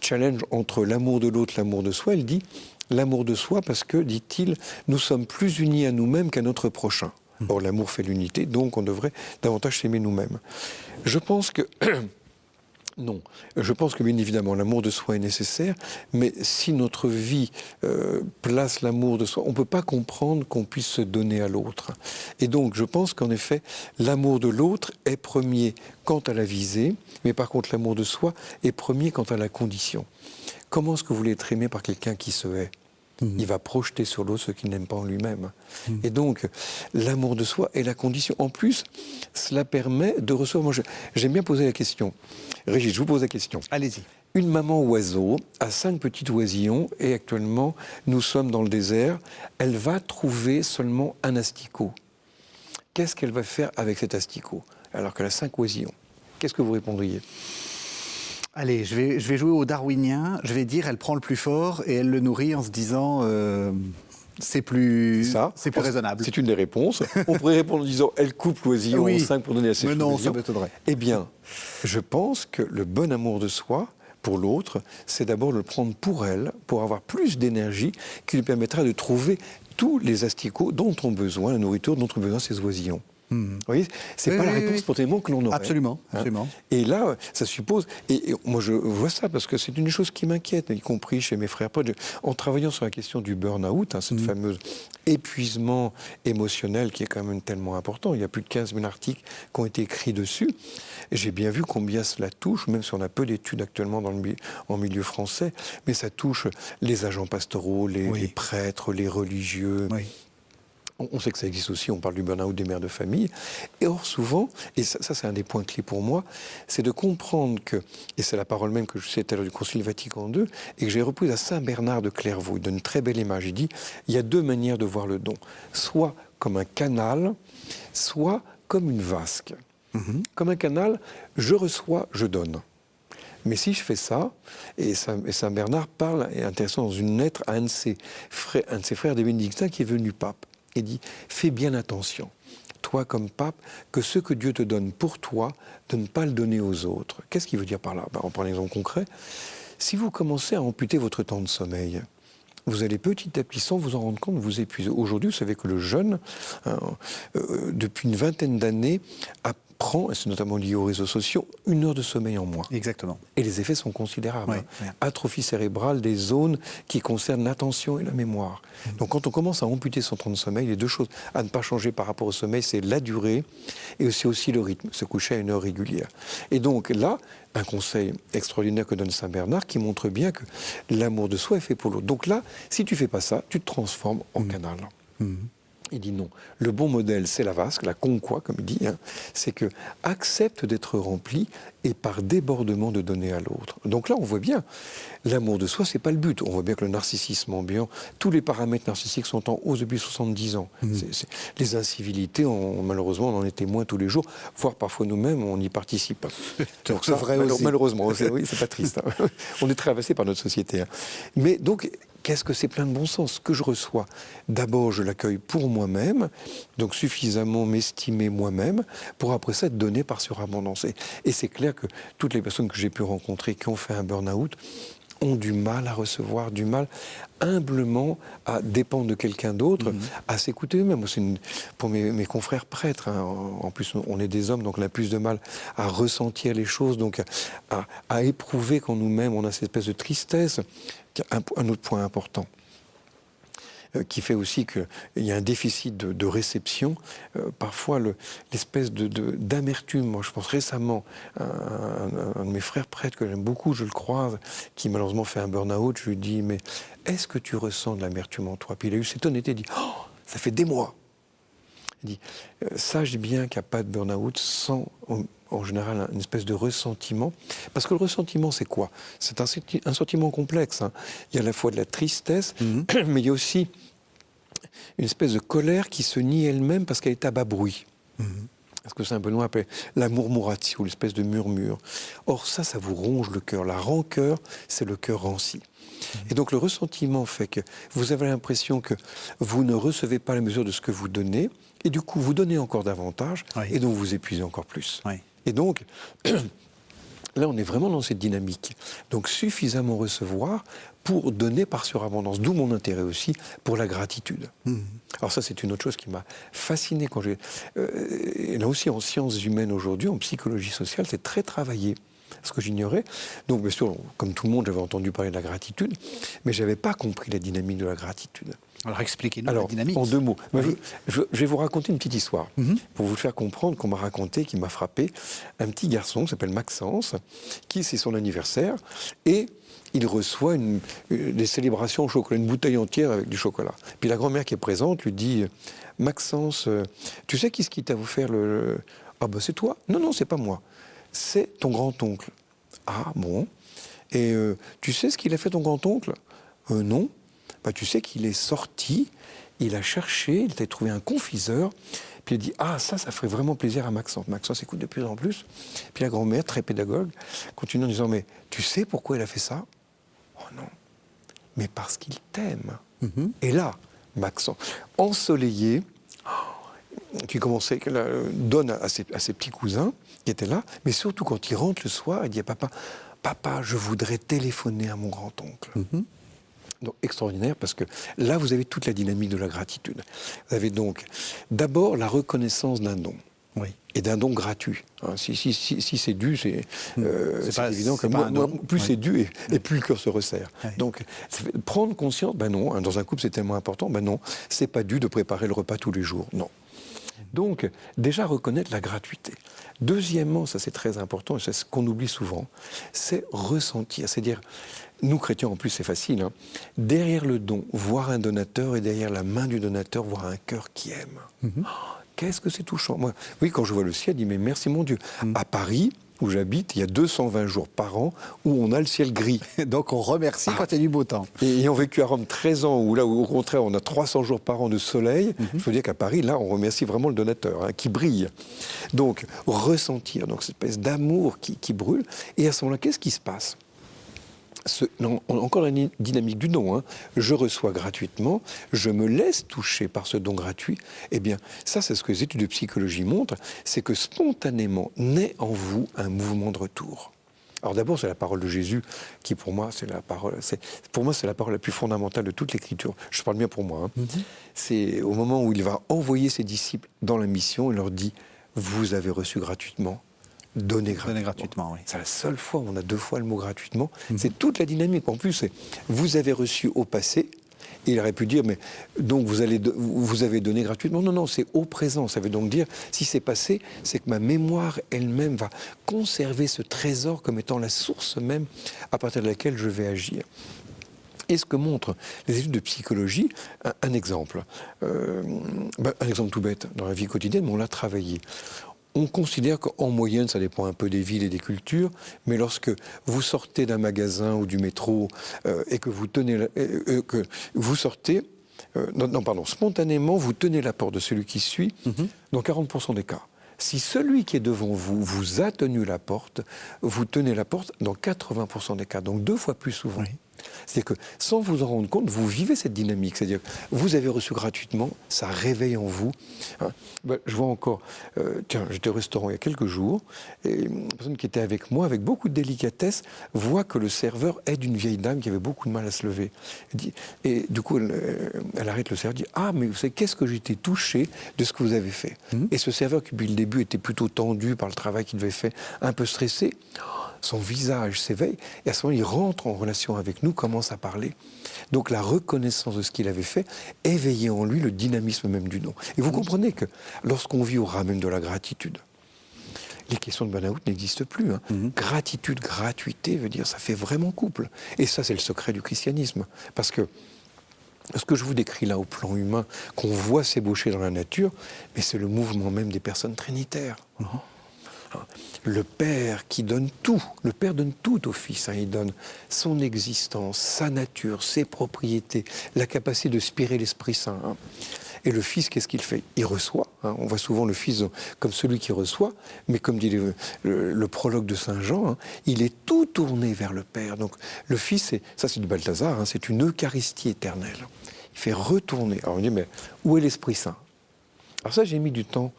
challenge entre l'amour de l'autre, l'amour de soi, il dit l'amour de soi parce que, dit-il, nous sommes plus unis à nous-mêmes qu'à notre prochain. Or, l'amour fait l'unité, donc on devrait davantage s'aimer nous-mêmes. Je pense que... Non. Je pense que bien évidemment l'amour de soi est nécessaire, mais si notre vie place l'amour de soi, on ne peut pas comprendre qu'on puisse se donner à l'autre. Et donc je pense qu'en effet, l'amour de l'autre est premier quant à la visée, mais par contre l'amour de soi est premier quant à la condition. Comment est-ce que vous voulez être aimé par quelqu'un qui se hait ? Il va projeter sur l'autre ce qu'il n'aime pas en lui-même. Et donc, l'amour de soi est la condition. En plus, cela permet de recevoir... Moi, j'aime bien poser la question. Régis, je vous pose la question. Allez-y. Une maman oiseau a 5 petits oisillons et actuellement, nous sommes dans le désert. Elle va trouver seulement un asticot. Qu'est-ce qu'elle va faire avec cet asticot alors qu'elle a 5 oisillons? Qu'est-ce que vous répondriez? Allez, je vais jouer au darwinien. Je vais dire, elle prend le plus fort et elle le nourrit en se disant, c'est plus raisonnable. C'est une des réponses. On pourrait répondre en disant, elle coupe l'oisillon en 5 pour donner à ses Mais non, oisillons. ça m'étonnerait. Eh bien, je pense que le bon amour de soi, pour l'autre, c'est d'abord de le prendre pour elle, pour avoir plus d'énergie, qui lui permettra de trouver tous les asticots dont ont besoin, la nourriture dont ont besoin ces oisillons. Vous voyez, c'est pas la réponse spontanément que l'on aurait. Absolument, absolument. Et là, ça suppose... Et moi, je vois ça parce que c'est une chose qui m'inquiète, y compris chez mes frères potes. En travaillant sur la question du burn-out, cette fameuse épuisement émotionnel qui est quand même tellement important. Il y a plus de 15 000 articles qui ont été écrits dessus. Et j'ai bien vu combien cela touche, même si on a peu d'études actuellement en milieu français, mais ça touche les agents pastoraux, les prêtres, les religieux... Oui. On sait que ça existe aussi, on parle du burn-out des mères de famille. Et or, souvent, et ça c'est un des points clés pour moi, c'est de comprendre que, et c'est la parole même que je citais à l'heure du Concile Vatican II, et que j'ai reprise à Saint Bernard de Clairvaux. Il donne une très belle image. Il dit, il y a 2 manières de voir le don. Soit comme un canal, soit comme une vasque. Comme un canal, je reçois, je donne. Mais si je fais ça, et Saint Bernard parle, et intéressant, dans une lettre à un de ses frères des bénédictins qui est venu pape, et dit « Fais bien attention, toi comme pape, que ce que Dieu te donne pour toi, de ne pas le donner aux autres. » Qu'est-ce qu'il veut dire par là? On prend un exemple concret. Si vous commencez à amputer votre temps de sommeil, vous allez petit à petit, sans vous en rendre compte, vous épuiser. Aujourd'hui, vous savez que le jeune, depuis une vingtaine d'années, apprend, et c'est notamment lié aux réseaux sociaux, 1 heure de sommeil en moins. Exactement. Et les effets sont considérables. Oui. Atrophie cérébrale des zones qui concernent l'attention et la mémoire. Donc quand on commence à amputer son temps de sommeil, les 2 choses à ne pas changer par rapport au sommeil, c'est la durée et aussi le rythme, se coucher à 1 heure régulière. Et donc là, un conseil extraordinaire que donne Saint Bernard qui montre bien que l'amour de soi est fait pour l'autre. Donc là, si tu fais pas ça, tu te transformes en canal. Il dit non. Le bon modèle, c'est la vasque, la conquoi, comme il dit. C'est que accepte d'être rempli et par débordement de donner à l'autre. Donc là, on voit bien, l'amour de soi, c'est pas le but. On voit bien que le narcissisme ambiant, tous les paramètres narcissiques sont en hausse depuis 70 ans. Les incivilités, malheureusement, on en est témoin tous les jours, voire parfois nous-mêmes, on y participe. Donc ça, vrai aussi. malheureusement, oui, c'est pas triste. On est traversé par notre société. Mais donc, qu'est-ce que c'est plein de bon sens? Ce que je reçois, d'abord, je l'accueille pour moi-même, donc suffisamment m'estimer moi-même, pour après ça être donné par surabondance. Et c'est clair que toutes les personnes que j'ai pu rencontrer qui ont fait un burn-out ont du mal à recevoir, du mal humblement à dépendre de quelqu'un d'autre, à s'écouter eux-mêmes. Moi, pour mes confrères prêtres, en plus on est des hommes, donc on a plus de mal à ressentir les choses, donc à éprouver quand nous-mêmes on a cette espèce de tristesse. Un autre point important qui fait aussi qu'il y a un déficit de réception, parfois l'espèce d'amertume. Moi, je pense récemment à un de mes frères prêtres que j'aime beaucoup, je le croise, qui malheureusement fait un burn-out. Je lui dis, mais est-ce que tu ressens de l'amertume en toi? Puis il a eu cette honnêteté, il dit, oh, ça fait des mois. Il dit, sache bien qu'il n'y a pas de burn-out sans, en général, une espèce de ressentiment. Parce que le ressentiment, c'est quoi? C'est un sentiment complexe. Il y a à la fois de la tristesse, mais il y a aussi une espèce de colère qui se nie elle-même parce qu'elle est à bas bruit. Ce que Saint Benoît appelle la murmuratio, l'espèce de murmure. Or ça vous ronge le cœur. La rancœur, c'est le cœur ranci. Et donc le ressentiment fait que vous avez l'impression que vous ne recevez pas la mesure de ce que vous donnez, et du coup vous donnez encore davantage, et donc vous épuisez encore plus. Et donc, là on est vraiment dans cette dynamique. Donc suffisamment recevoir pour donner par surabondance, d'où mon intérêt aussi pour la gratitude. Alors ça c'est une autre chose qui m'a fasciné quand j'ai... et là aussi en sciences humaines aujourd'hui, en psychologie sociale, c'est très travaillé. Ce que j'ignorais. Donc, bien sûr, comme tout le monde, j'avais entendu parler de la gratitude, mais je n'avais pas compris la dynamique de la gratitude. Alors expliquez-nous la Alors, dynamique. en 2 mots, Oui. je vais vous raconter une petite histoire pour vous faire comprendre qu'on m'a raconté, qui m'a frappé. Un petit garçon qui s'appelle Maxence, qui c'est son anniversaire, et il reçoit des célébrations au chocolat, une bouteille entière avec du chocolat. Puis la grand-mère qui est présente lui dit « Maxence, tu sais qui t'a offert le... » « Ah ben c'est toi. » « Non, non, c'est pas moi. C'est ton grand-oncle. » « Ah bon. Et tu sais ce qu'il a fait ton grand-oncle ? » Non. Bah, tu sais qu'il est sorti, il a cherché, il a trouvé un confiseur, puis il a dit « Ah, ça ferait vraiment plaisir à Maxence. » Maxence écoute de plus en plus. Puis la grand-mère, très pédagogue, continue en disant « Mais tu sais pourquoi il a fait ça ?»« Oh non, mais parce qu'il t'aime. Et là, Maxence, ensoleillé, qui commençait, donne à ses petits cousins qui étaient là, mais surtout quand il rentre le soir, il dit à papa « Papa, je voudrais téléphoner à mon grand-oncle. » Donc extraordinaire, parce que là, vous avez toute la dynamique de la gratitude. Vous avez donc d'abord la reconnaissance d'un don. Oui. Et d'un don gratuit. Hein, si c'est dû, c'est évident que plus c'est dû et plus le cœur se resserre. Oui. Donc, prendre conscience, ben non, hein, dans un couple c'est tellement important, ben non, c'est pas dû de préparer le repas tous les jours, non. Donc, déjà reconnaître la gratuité. Deuxièmement, ça c'est très important, et c'est ce qu'on oublie souvent, c'est ressentir. C'est-à-dire, nous chrétiens en plus c'est facile, hein, derrière le don, voir un donateur et derrière la main du donateur, voir un cœur qui aime. Qu'est-ce que c'est touchant. Moi, oui, quand je vois le ciel, je dis, mais merci mon Dieu. À Paris, où j'habite, il y a 220 jours par an où on a le ciel gris. Donc on remercie quand il y a du beau temps. Et ayant vécu à Rome 13 ans, où là, au contraire, on a 300 jours par an de soleil, il faut dire qu'à Paris, là, on remercie vraiment le donateur, hein, qui brille. Donc, ressentir donc, cette espèce d'amour qui brûle. Et à ce moment-là, qu'est-ce qui se passe ? Encore la dynamique du don, hein. Je reçois gratuitement, je me laisse toucher par ce don gratuit. Eh bien, ça, c'est ce que les études de psychologie montrent, c'est que spontanément naît en vous un mouvement de retour. Alors d'abord, c'est la parole de Jésus qui, pour moi, c'est la parole la plus fondamentale de toute l'Écriture. Je parle bien pour moi. Hein. C'est au moment où il va envoyer ses disciples dans la mission, il leur dit « Vous avez reçu gratuitement. » Donner gratuitement. Oui. C'est la seule fois où on a 2 fois le mot gratuitement. C'est toute la dynamique. En plus, c'est vous avez reçu au passé. Et il aurait pu dire, mais donc vous avez donné gratuitement. Non, non, c'est au présent. Ça veut donc dire, si c'est passé, c'est que ma mémoire elle-même va conserver ce trésor comme étant la source même à partir de laquelle je vais agir. Et ce que montrent les études de psychologie, un exemple. Un exemple tout bête, dans la vie quotidienne, mais on l'a travaillé. On considère qu'en moyenne, ça dépend un peu des villes et des cultures, mais lorsque vous sortez d'un magasin ou du métro et que vous tenez, que vous sortez, spontanément, vous tenez la porte de celui qui suit, dans 40% des cas. Si celui qui est devant vous vous a tenu la porte, vous tenez la porte dans 80% des cas, donc 2 fois plus souvent. Oui. C'est-à-dire que, sans vous en rendre compte, vous vivez cette dynamique. C'est-à-dire que vous avez reçu gratuitement, ça réveille en vous. Hein. Je vois encore, j'étais au restaurant il y a quelques jours, et une personne qui était avec moi, avec beaucoup de délicatesse, voit que le serveur aide une vieille dame qui avait beaucoup de mal à se lever. Et du coup, elle arrête le serveur, dit « Ah, mais vous savez, qu'est-ce que j'ai été touché de ce que vous avez fait ?» Et ce serveur qui, depuis le début, était plutôt tendu par le travail qu'il avait fait, un peu stressé, son visage s'éveille, et à ce moment, il rentre en relation avec nous, commence à parler. Donc la reconnaissance de ce qu'il avait fait éveillait en lui le dynamisme même du don. Et vous comprenez que lorsqu'on vit au ras même de la gratitude, les questions de burn-out n'existent plus. Hein. Gratitude, gratuité veut dire ça fait vraiment couple. Et ça, c'est le secret du christianisme. Parce que ce que je vous décris là au plan humain, qu'on voit s'ébaucher dans la nature, mais c'est le mouvement même des personnes trinitaires. Le Père qui donne tout, le Père donne tout au Fils, hein. Il donne son existence, sa nature, ses propriétés, la capacité de spirer l'Esprit Saint. Hein. Et le Fils, qu'est-ce qu'il fait ? Il reçoit. Hein. On voit souvent le Fils comme celui qui reçoit, mais comme dit le prologue de Saint Jean, hein, il est tout tourné vers le Père. Donc le Fils, ça c'est du Balthazar, hein, c'est une Eucharistie éternelle. Il fait retourner. Alors on dit, mais où est l'Esprit Saint ? Alors ça, j'ai mis du temps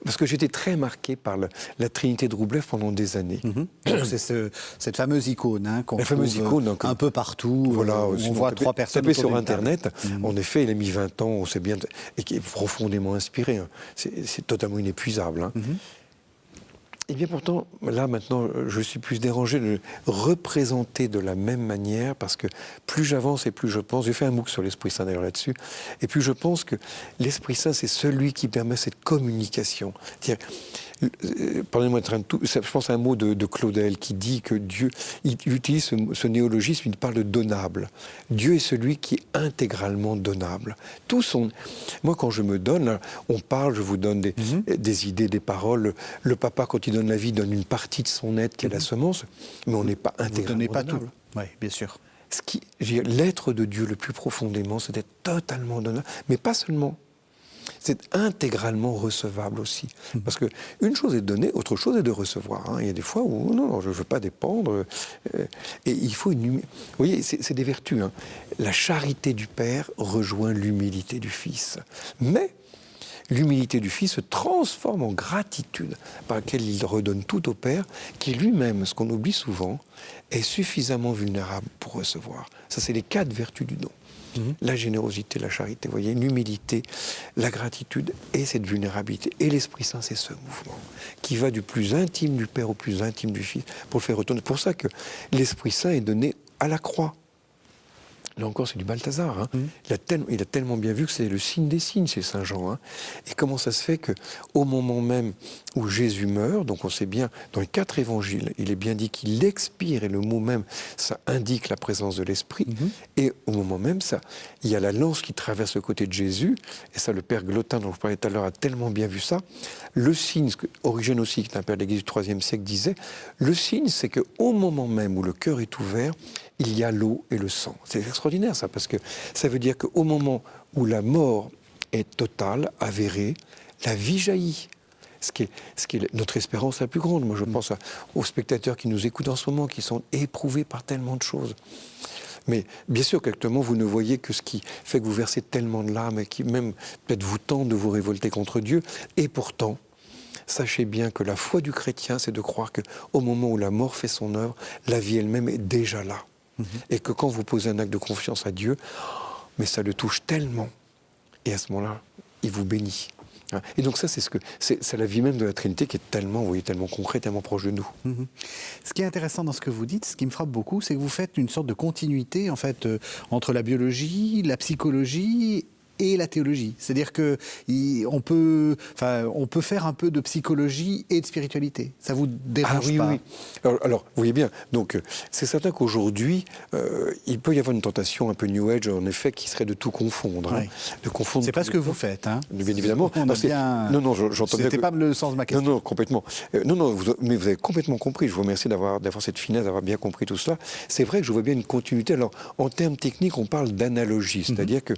parce que j'étais très marqué par la Trinité de Roublev pendant des années. C'est cette fameuse icône, hein, qu'on trouve un peu partout. Voilà, où on voit 3 personnes tapez sur Internet. En effet, il a mis 20 ans, on sait bien, et qui est profondément inspiré. Hein. C'est totalement inépuisable. Hein. Eh bien pourtant, là maintenant, je suis plus dérangé de le représenter de la même manière, parce que plus j'avance et plus je pense, j'ai fait un MOOC sur l'Esprit Saint d'ailleurs là-dessus, et plus je pense que l'Esprit Saint, c'est celui qui permet cette communication. C'est-à-dire, pardonnez-moi d'être un tout, je pense à un mot de Claudel qui dit que Dieu, il utilise ce néologisme, il parle de donnable. Dieu est celui qui est intégralement donnable. Moi quand je me donne, là, on parle, je vous donne des idées, des paroles. Le papa, quand il donne la vie, donne une partie de son être qui est la semence, mais on n'est pas intégralement Vous ne donnez pas donnable. tout. Oui, bien sûr. L'être de Dieu le plus profondément, c'est d'être totalement donnable, mais pas seulement. C'est intégralement recevable aussi. Parce qu'une chose est de donner, autre chose est de recevoir. Hein. Il y a des fois où, non, je ne veux pas dépendre. Et il faut Vous voyez, c'est des vertus. Hein. La charité du Père rejoint l'humilité du Fils. Mais l'humilité du Fils se transforme en gratitude par laquelle il redonne tout au Père, qui lui-même, ce qu'on oublie souvent, est suffisamment vulnérable pour recevoir. Ça, c'est les 4 vertus du don. La générosité, la charité, vous voyez, l'humilité, la gratitude et cette vulnérabilité. Et l'Esprit Saint, c'est ce mouvement qui va du plus intime du Père au plus intime du Fils pour le faire retourner. C'est pour ça que l'Esprit Saint est donné à la croix. Là encore, c'est du Balthazar. Hein. Il a tellement bien vu que c'est le signe des signes chez Saint Jean. Hein. Et comment ça se fait qu'au moment même où Jésus meurt, donc on sait bien, dans les 4 évangiles, il est bien dit qu'il expire, et le mot même, ça indique la présence de l'Esprit. Et au moment même, il y a la lance qui traverse le côté de Jésus, et ça, le père Glotin, dont je parlais tout à l'heure, a tellement bien vu ça. Le signe, ce que Origène aussi, qui est un père de l'Église du IIIe siècle, disait, le signe, c'est qu'au moment même où le cœur est ouvert, il y a l'eau et le sang. C'est extraordinaire ça, parce que ça veut dire qu'au moment où la mort est totale, avérée, la vie jaillit. Ce qui est notre espérance la plus grande. Moi je pense aux spectateurs qui nous écoutent en ce moment, qui sont éprouvés par tellement de choses. Mais bien sûr qu'actuellement vous ne voyez que ce qui fait que vous versez tellement de larmes et qui même peut-être vous tente de vous révolter contre Dieu. Et pourtant, sachez bien que la foi du chrétien, c'est de croire qu'au moment où la mort fait son œuvre, la vie elle-même est déjà là. Et que quand vous posez un acte de confiance à Dieu, mais ça le touche tellement. Et à ce moment-là, il vous bénit. Et donc ça, c'est la vie même de la Trinité qui est tellement, vous voyez, tellement concrète, tellement proche de nous. Ce qui est intéressant dans ce que vous dites, ce qui me frappe beaucoup, c'est que vous faites une sorte de continuité en fait entre la biologie, la psychologie et la théologie. C'est-à-dire qu'on peut faire un peu de psychologie et de spiritualité. Ça vous dérange pas? Oui. Alors, vous voyez bien, donc c'est certain qu'aujourd'hui, il peut y avoir une tentation un peu New Age, en effet, qui serait de tout confondre. Oui. De confondre. C'est pas ce que vous faites, hein? Bien évidemment. Non, j'entends bien. C'était pas le sens de ma question. Non, complètement. Mais vous avez complètement compris. Je vous remercie d'avoir cette finesse, d'avoir bien compris tout cela. C'est vrai que je vois bien une continuité. Alors, en termes techniques, on parle d'analogie, c'est-à-dire que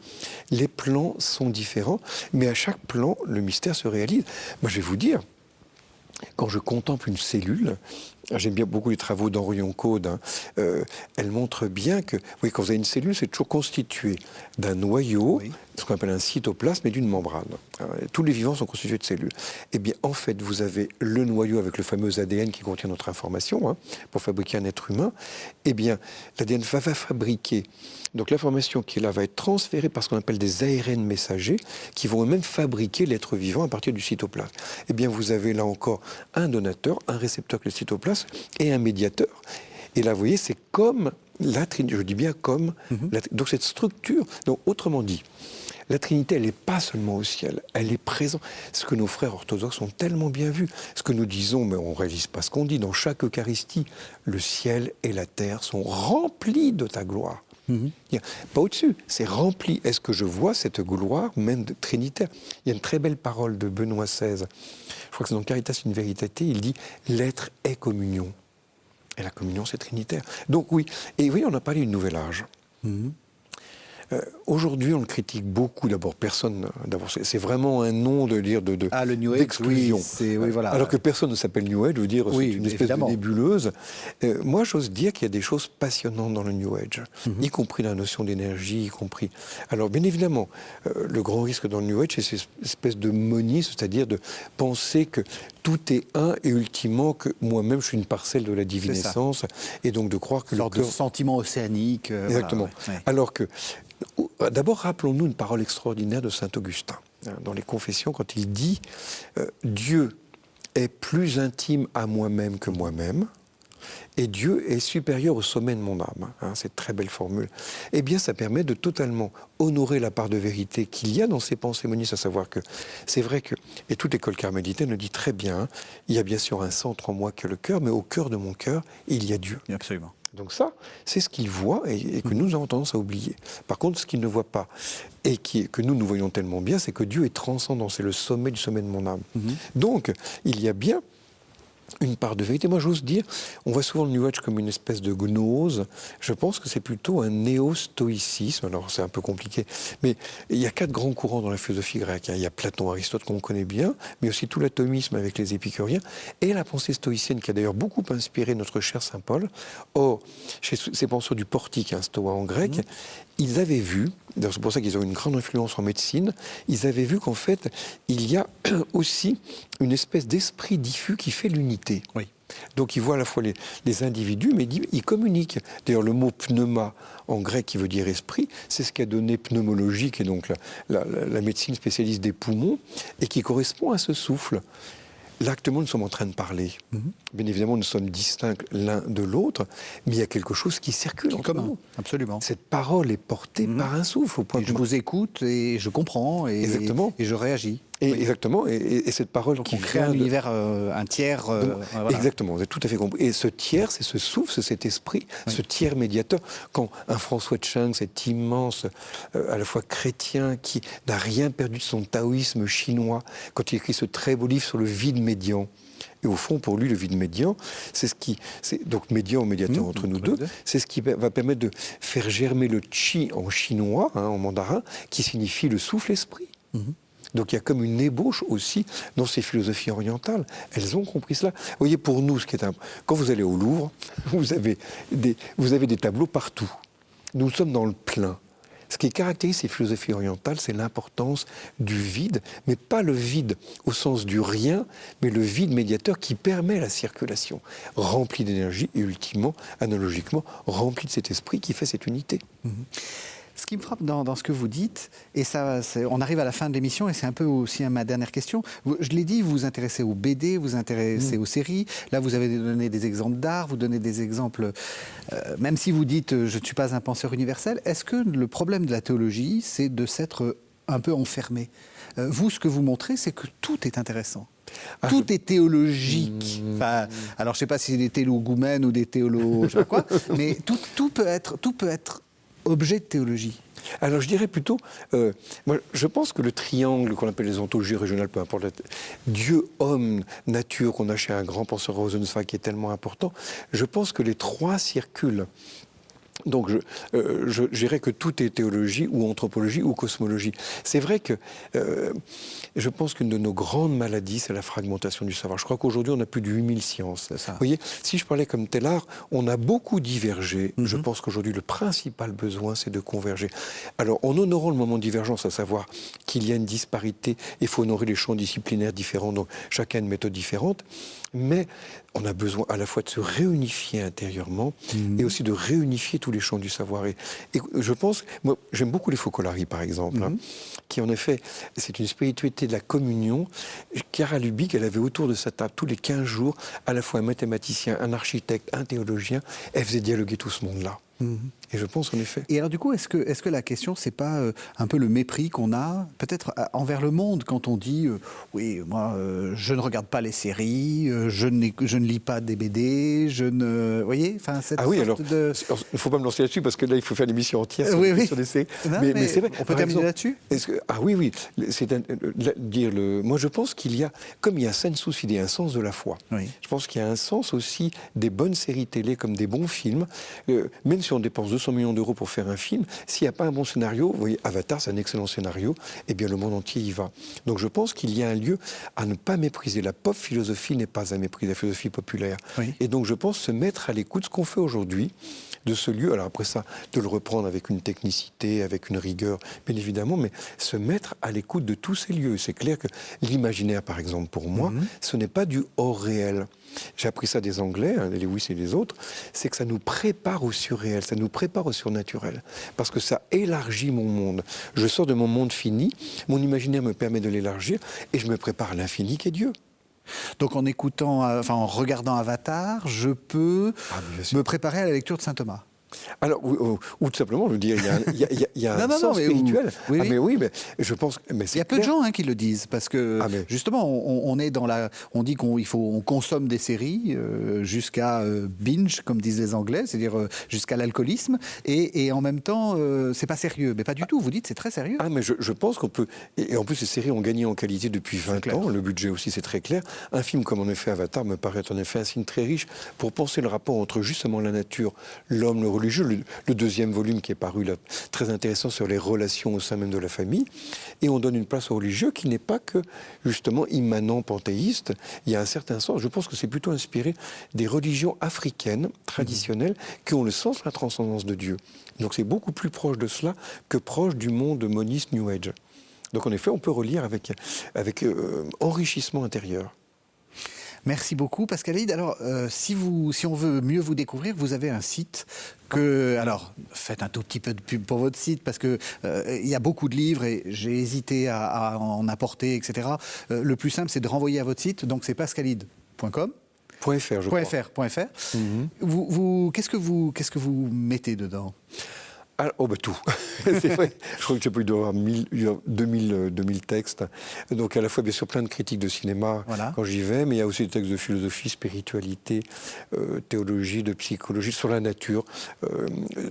les plans sont différents, mais à chaque plan, le mystère se réalise. Moi, je vais vous dire, quand je contemple une cellule, j'aime bien beaucoup les travaux d'Henrion Caude, hein, elle montre bien que, oui, quand vous avez une cellule, c'est toujours constitué d'un noyau, ce qu'on appelle un cytoplasme, et d'une membrane. Tous les vivants sont constitués de cellules. Eh bien, en fait, vous avez le noyau avec le fameux ADN qui contient notre information, hein, pour fabriquer un être humain. Eh bien, l'ADN va fabriquer. Donc, l'information qui est là va être transférée par ce qu'on appelle des ARN messagers, qui vont eux-mêmes fabriquer l'être vivant à partir du cytoplasme. Eh bien, vous avez là encore un donateur, un récepteur que le cytoplasme, et un médiateur. Et là, vous voyez, c'est comme la Trinité, je dis bien comme, donc cette structure, donc autrement dit, la Trinité, elle n'est pas seulement au ciel, elle est présente. Ce que nos frères orthodoxes ont tellement bien vu, ce que nous disons, mais on ne réalise pas ce qu'on dit, dans chaque Eucharistie, le ciel et la terre sont remplis de ta gloire. Pas au-dessus, c'est rempli. Est-ce que je vois cette gloire même de trinitaire? Il y a une très belle parole de Benoît XVI, je crois que c'est dans Caritas in Veritate, il dit « l'être est communion ». Et la communion, c'est trinitaire. Donc oui, et oui, on a parlé du nouvel âge. Aujourd'hui, on le critique beaucoup. D'abord, c'est vraiment un nom de dire le New Age, d'exclusion. Oui, voilà. Alors que personne ne s'appelle New Age, je veux dire, c'est une espèce de nébuleuse. Moi, j'ose dire qu'il y a des choses passionnantes dans le New Age, y compris la notion d'énergie, y compris. Alors, bien évidemment, le grand risque dans le New Age, c'est cette espèce de monisme, c'est-à-dire de penser que tout est un et ultimement que moi-même, je suis une parcelle de la divine essence, et donc de croire que une sorte de sentiment océanique. Exactement. Voilà, alors que d'abord, rappelons-nous une parole extraordinaire de saint Augustin, dans les Confessions, quand il dit « Dieu est plus intime à moi-même que moi-même, et Dieu est supérieur au sommet de mon âme. Hein, c'est une très belle formule. Eh bien, ça permet de totalement honorer la part de vérité qu'il y a dans ces pensées monistes, à savoir que c'est vrai que, et toute l'école carmélitaine le dit très bien, hein, il y a bien sûr un centre en moi que le cœur, mais au cœur de mon cœur, il y a Dieu. Absolument. Donc ça, c'est ce qu'il voit et que nous avons tendance à oublier. Par contre, ce qu'il ne voit pas et que nous voyons tellement bien, c'est que Dieu est transcendant, c'est le sommet du sommet de mon âme. Donc, il y a bien une part de vérité. Moi, j'ose dire, on voit souvent le New Age comme une espèce de gnose. Je pense que c'est plutôt un néo-stoïcisme. Alors, c'est un peu compliqué. Mais il y a 4 grands courants dans la philosophie grecque. Il y a Platon, Aristote, qu'on connaît bien, mais aussi tout l'atomisme avec les épicuriens, et la pensée stoïcienne, qui a d'ailleurs beaucoup inspiré notre cher Saint Paul. Or, chez ces penseurs du portique, stoa en grec, ils avaient vu, c'est pour ça qu'ils ont une grande influence en médecine, ils avaient vu qu'en fait, il y a aussi une espèce d'esprit diffus qui fait l'unité. Oui. Donc ils voient à la fois les individus, mais ils communiquent. D'ailleurs, le mot pneuma, en grec, qui veut dire esprit, c'est ce qu'a donné pneumologie, qui est donc la médecine spécialiste des poumons, et qui correspond à ce souffle. Là, actuellement, nous sommes en train de parler. Bien évidemment, nous sommes distincts l'un de l'autre, mais il y a quelque chose qui circule entre nous. Absolument. Cette parole est portée par un souffle. Au point et je vous écoute et je comprends et je réagis. Exactement, et cette parole donc qui on crée un univers, un tiers. Voilà. Exactement, vous avez tout à fait compris. Et ce tiers, c'est ce souffle, c'est cet esprit, ce tiers médiateur. Quand un François Chang, cet immense, à la fois chrétien, qui n'a rien perdu de son taoïsme chinois, quand il écrit ce très beau livre sur le vide médian. Et au fond, pour lui, le vide médian, donc médian, médiateur entre nous deux, c'est ce qui va permettre de faire germer le qi en chinois, en mandarin, qui signifie le souffle-esprit. Donc il y a comme une ébauche aussi dans ces philosophies orientales. Elles ont compris cela. Vous voyez, pour nous, quand vous allez au Louvre, vous avez des tableaux partout. Nous sommes dans le plein. Ce qui caractérise ces philosophies orientales, c'est l'importance du vide, mais pas le vide au sens du rien, mais le vide médiateur qui permet la circulation, rempli d'énergie et ultimement, analogiquement, rempli de cet esprit qui fait cette unité. Ce qui me frappe dans ce que vous dites, et ça, on arrive à la fin de l'émission, et c'est un peu aussi ma dernière question. Je l'ai dit, vous vous intéressez aux BD, vous vous intéressez aux séries. Là, vous avez donné des exemples d'art, vous donnez des exemples, même si vous dites « je ne suis pas un penseur universel », est-ce que le problème de la théologie, c'est de s'être un peu enfermé ? Vous, ce que vous montrez, c'est que tout est intéressant. Tout est théologique. Enfin, alors, je ne sais pas si c'est des théologoumènes ou des théolos, je sais pas quoi, mais tout peut être objet de théologie. Alors je dirais plutôt, moi, je pense que le triangle qu'on appelle les ontologies régionales, peu importe, Dieu, homme, nature, qu'on a chez un grand penseur Rosenzweig qui est tellement important, je pense que les 3 circulent. Donc je dirais que tout est théologie ou anthropologie ou cosmologie. C'est vrai que je pense qu'une de nos grandes maladies, c'est la fragmentation du savoir. Je crois qu'aujourd'hui, on a plus de 8000 sciences. Vous voyez, si je parlais comme tel art, on a beaucoup divergé. Je pense qu'aujourd'hui, le principal besoin, c'est de converger. Alors, en honorant le moment de divergence, à savoir qu'il y a une disparité, il faut honorer les champs disciplinaires différents, donc chacun a une méthode différente, mais on a besoin à la fois de se réunifier intérieurement et aussi de réunifier tous les champs du savoir. Et je pense, moi j'aime beaucoup les Focolari par exemple, qui en effet, c'est une spiritualité de la communion. Chiara Lubich, elle avait autour de sa table tous les 15 jours à la fois un mathématicien, un architecte, un théologien. Elle faisait dialoguer tout ce monde-là. Et je pense en effet. Et alors du coup, est-ce que la question, c'est pas un peu le mépris qu'on a, peut-être envers le monde, quand on dit oui, moi, je ne regarde pas les séries, je ne lis pas des BD, je ne, vous voyez, enfin cette sorte alors, il ne faut pas me lancer là-dessus parce que là, il faut faire l'émission entière sur, sur les séries. Non, mais c'est vrai. On peut terminer là-dessus. Oui, moi, je pense qu'il y a, comme il y a un sensus fidei, un sens de la foi. Je pense qu'il y a un sens aussi des bonnes séries télé comme des bons films, même si on dépense 200 millions d'euros pour faire un film, s'il n'y a pas un bon scénario, vous voyez, Avatar, c'est un excellent scénario, eh bien le monde entier y va. Donc je pense qu'il y a un lieu à ne pas mépriser. La pop philosophie n'est pas à mépriser, la philosophie populaire. Et donc je pense se mettre à l'écoute, ce qu'on fait aujourd'hui, de ce lieu, alors après ça, de le reprendre avec une technicité, avec une rigueur, bien évidemment, mais se mettre à l'écoute de tous ces lieux. C'est clair que l'imaginaire, par exemple, pour moi, ce n'est pas du hors réel. J'ai appris ça des Anglais, les Lewis et les autres, c'est que ça nous prépare au surréel, ça nous prépare au surnaturel, parce que ça élargit mon monde. Je sors de mon monde fini, mon imaginaire me permet de l'élargir, et je me prépare à l'infini qu'est Dieu. Donc en écoutant, en regardant Avatar, je peux bien sûr. me préparer à la lecture de saint Thomas. Alors, ou tout simplement, je veux dire, il y a un Non, sens mais spirituel. oui, Ah, oui. mais oui, mais je pense. Mais Il y a peu de gens qui le disent parce que justement on est dans on dit on consomme des séries jusqu'à binge comme disent les Anglais, c'est-à-dire jusqu'à l'alcoolisme et en même temps c'est pas sérieux, mais pas du tout. Vous dites c'est très sérieux. Ah mais je pense qu'on peut et en plus ces séries ont gagné en qualité depuis 20 ans. Le budget aussi c'est très clair. Un film comme en effet Avatar me paraît en effet un signe très riche pour penser le rapport entre justement la nature, l'homme, le religieux. Le deuxième volume qui est paru là, très intéressant sur les relations au sein même de la famille. Et on donne une place au religieux qui n'est pas que, justement, immanent panthéiste. Il y a un certain sens. Je pense que c'est plutôt inspiré des religions africaines, traditionnelles, qui ont le sens de la transcendance de Dieu. Donc c'est beaucoup plus proche de cela que proche du monde moniste New Age. Donc en effet, on peut relire avec enrichissement intérieur. Merci beaucoup Pascal Hyde. Alors si on veut mieux vous découvrir, vous avez un site alors faites un tout petit peu de pub pour votre site parce que il y a beaucoup de livres et j'ai hésité à en apporter, etc. Le plus simple c'est de renvoyer à votre site, donc c'est pascalhyde.com. .fr, je crois. .fr. Qu'est-ce que vous mettez dedans? Tout. C'est vrai. Je crois que j'ai pu avoir 2000 textes. Donc à la fois, bien sûr, plein de critiques de cinéma quand j'y vais, mais il y a aussi des textes de philosophie, spiritualité, théologie, de psychologie, sur la nature.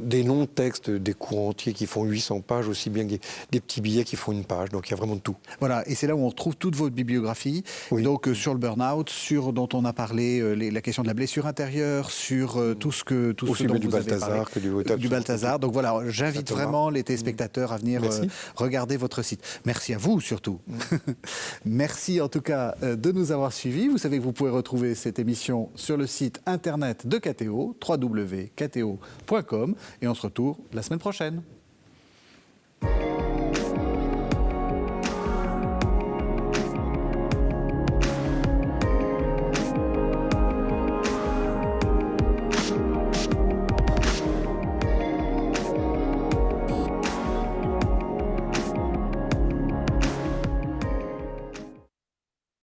Des longs textes, des cours entiers qui font 800 pages, aussi bien que des petits billets qui font 1 page. Donc il y a vraiment de tout. Voilà, et c'est là où on retrouve toute votre bibliographie. Oui. Donc sur le burn-out, dont on a parlé, la question de la blessure intérieure, sur tout ce dont du vous avez parlé. Du Balthazar. Donc voilà, j'invite vraiment les téléspectateurs à venir regarder votre site. Merci à vous surtout. Merci en tout cas de nous avoir suivis. Vous savez que vous pouvez retrouver cette émission sur le site internet de KTO, www.kto.com, et on se retrouve la semaine prochaine.